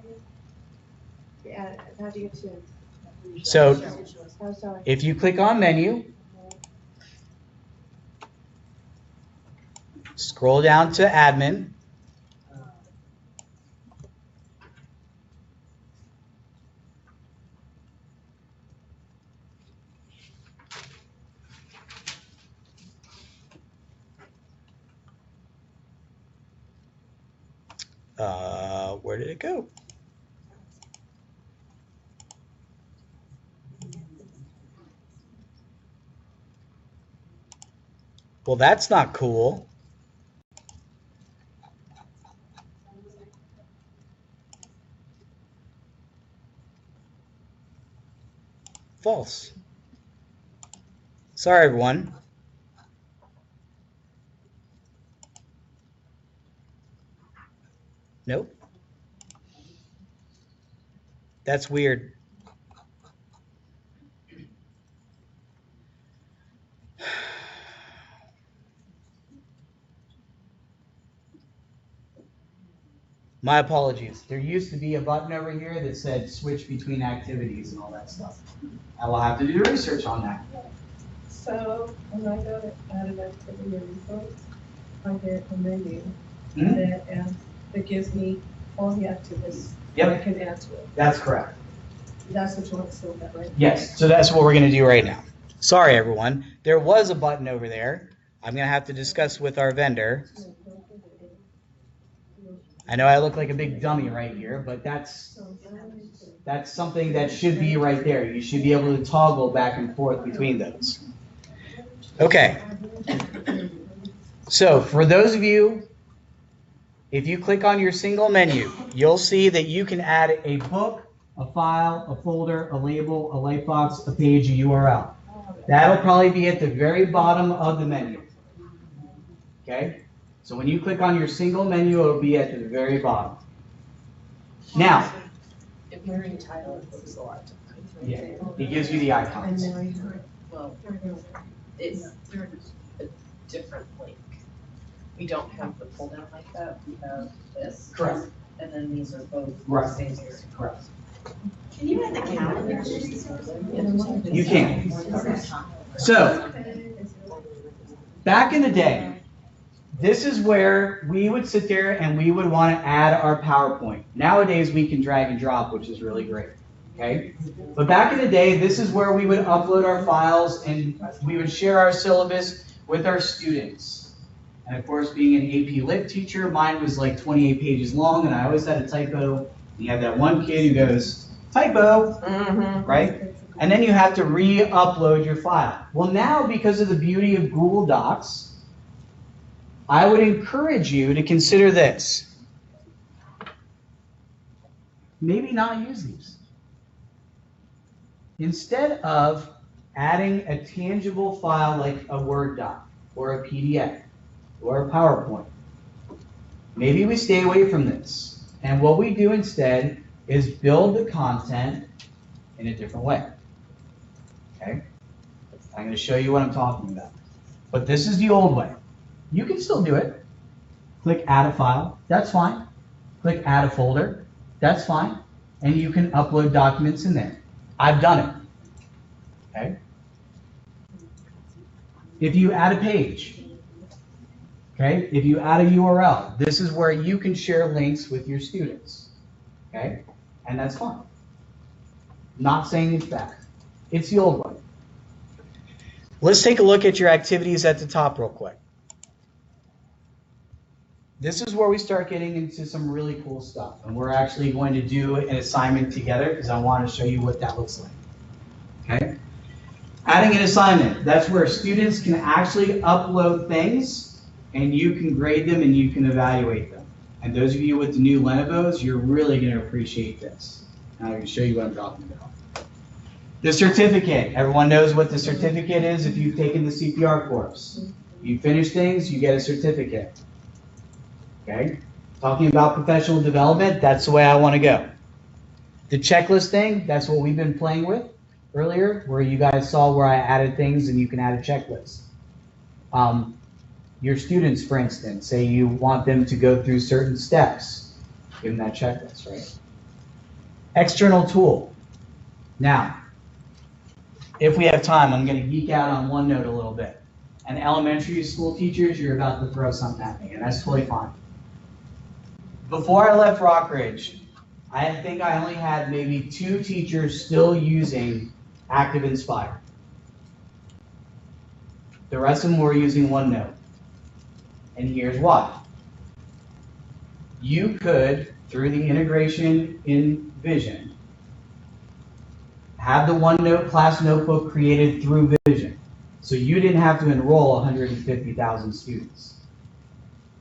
Yeah, how'd you get to? So Oh, sorry. if you click on menu, scroll down to admin. Where did it go? Well, that's not cool. False. Sorry, everyone. Nope. That's weird. My apologies. There used to be a button over here that said switch between activities and all that stuff. I will have to do research on that. So when I go to add an activity or resource, I get a menu Hmm? that gives me all the activities Yep. I can add to it. That's correct. That's what you want to say about, right? Yes, so that's what we're going to do right now. Sorry, everyone. There was a button over there. I'm going to have to discuss with our vendor. I know I look like a big dummy right here, but that's something that should be right there. You should be able to toggle back and forth between those. Okay. So for those of you, if you click on your single menu, you'll see that you can add a book, a file, a folder, a label, a lightbox, a page, a URL. That'll probably be at the very bottom of the menu. Okay? So when you click on your single menu, it'll be at the very bottom. Now, If you're in title, it looks a lot different. yeah, it gives you the icons. Well, it's a different link. We don't have the pull down like that, we have this. Correct. And then these are both Right. the same here. Correct. Can you add the calendar? You can. So, back in the day, this is where we would sit there and we would want to add our PowerPoint. Nowadays, we can drag and drop, which is really great. Okay? But back in the day, this is where we would upload our files and we would share our syllabus with our students. And of course, being an AP Lit teacher, mine was like 28 pages long, and I always had a typo. You have that one kid who goes, typo, right? And then you have to re-upload your file. Well, now, because of the beauty of Google Docs, I would encourage you to consider this. Maybe not use these. Instead of adding a tangible file like a Word doc or a PDF or a PowerPoint, maybe we stay away from this. And what we do instead is build the content in a different way. Okay? I'm going to show you what I'm talking about. But this is the old way. You can still do it. Click add a file, that's fine. Click add a folder, that's fine. And you can upload documents in there. I've done it. Okay? If you add a page, okay? If you add a URL, this is where you can share links with your students. Okay? And that's fine. Not saying it's bad. It's the old way. Let's take a look at your activities at the top real quick. This is where we start getting into some really cool stuff. And we're actually going to do an assignment together because I want to show you what that looks like. Okay? Adding an assignment. That's where students can actually upload things and you can grade them and you can evaluate them. And those of you with the new Lenovo's, you're really going to appreciate this. And I'm going to show you what I'm talking about. The certificate. Everyone knows what the certificate is if you've taken the CPR course. You finish things, you get a certificate. Okay? Talking about professional development, that's the way I want to go. The checklist thing, that's what we've been playing with earlier, where you guys saw where I added things and you can add a checklist. Your students, for instance, say you want them to go through certain steps. Give them that checklist, right? External tool. Now, if we have time, I'm going to geek out on OneNote a little bit. And elementary school teachers, you're about to throw something at me, and that's totally fine. Before I left Rockridge, I think I only had maybe 2 teachers still using Active Inspire. The rest of them were using OneNote. And here's why. You could, through the integration in Vision, have the OneNote class notebook created through Vision. So you didn't have to enroll 150,000 students.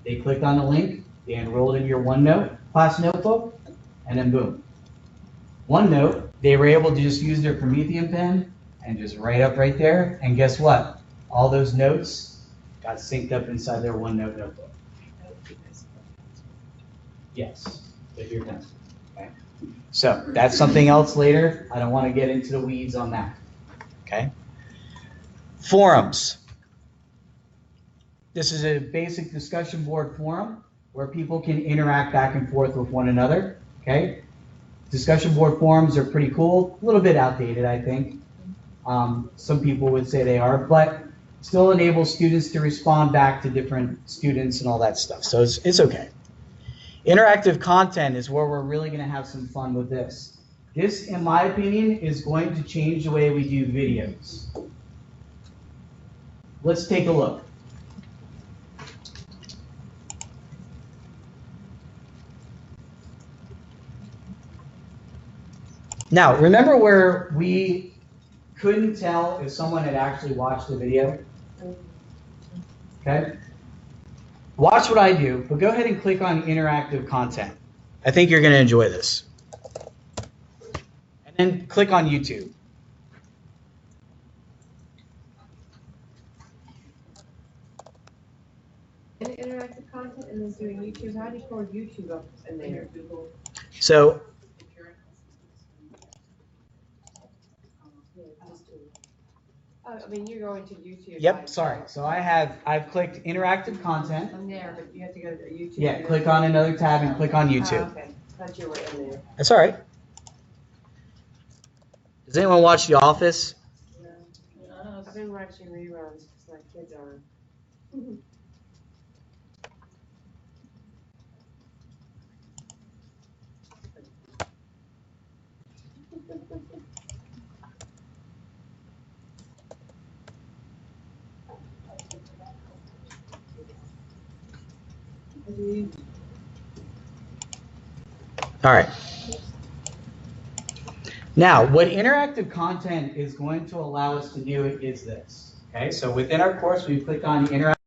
They clicked on the link, they enrolled in your OneNote class notebook, and then boom. OneNote, they were able to just use their Promethean pen and just write up right there. And guess what? All those notes got synced up inside their OneNote notebook. Yes, with your pencil. Okay. So that's something else later. I don't want to get into the weeds on that. Okay. Forums. This is a basic discussion board forum where people can interact back and forth with one another. Okay. Discussion board forums are pretty cool. A little bit outdated, I think. Some people would say they are, but still enable students to respond back to different students and all that stuff. So it's okay. Interactive content is where we're really going to have some fun with this. This, in my opinion, is going to change the way we do videos. Let's take a look. Now, remember where we couldn't tell if someone had actually watched the video? Okay? Watch what I do, but go ahead and click on interactive content. I think you're going to enjoy this. and click on YouTube. And interactive content and then doing YouTube, how do you pull YouTube up in there? So I mean, you're going to YouTube. yep, sorry. So I've clicked interactive content. I'm there, but you have to go to YouTube. Yeah, click on another tab and click on YouTube. Okay, thought you were in there. That's all right. Does anyone watch The Office? I've been watching reruns because my kids are. All right. Now, what interactive content is going to allow us to do is this. Okay, so within our course, we've clicked on interactive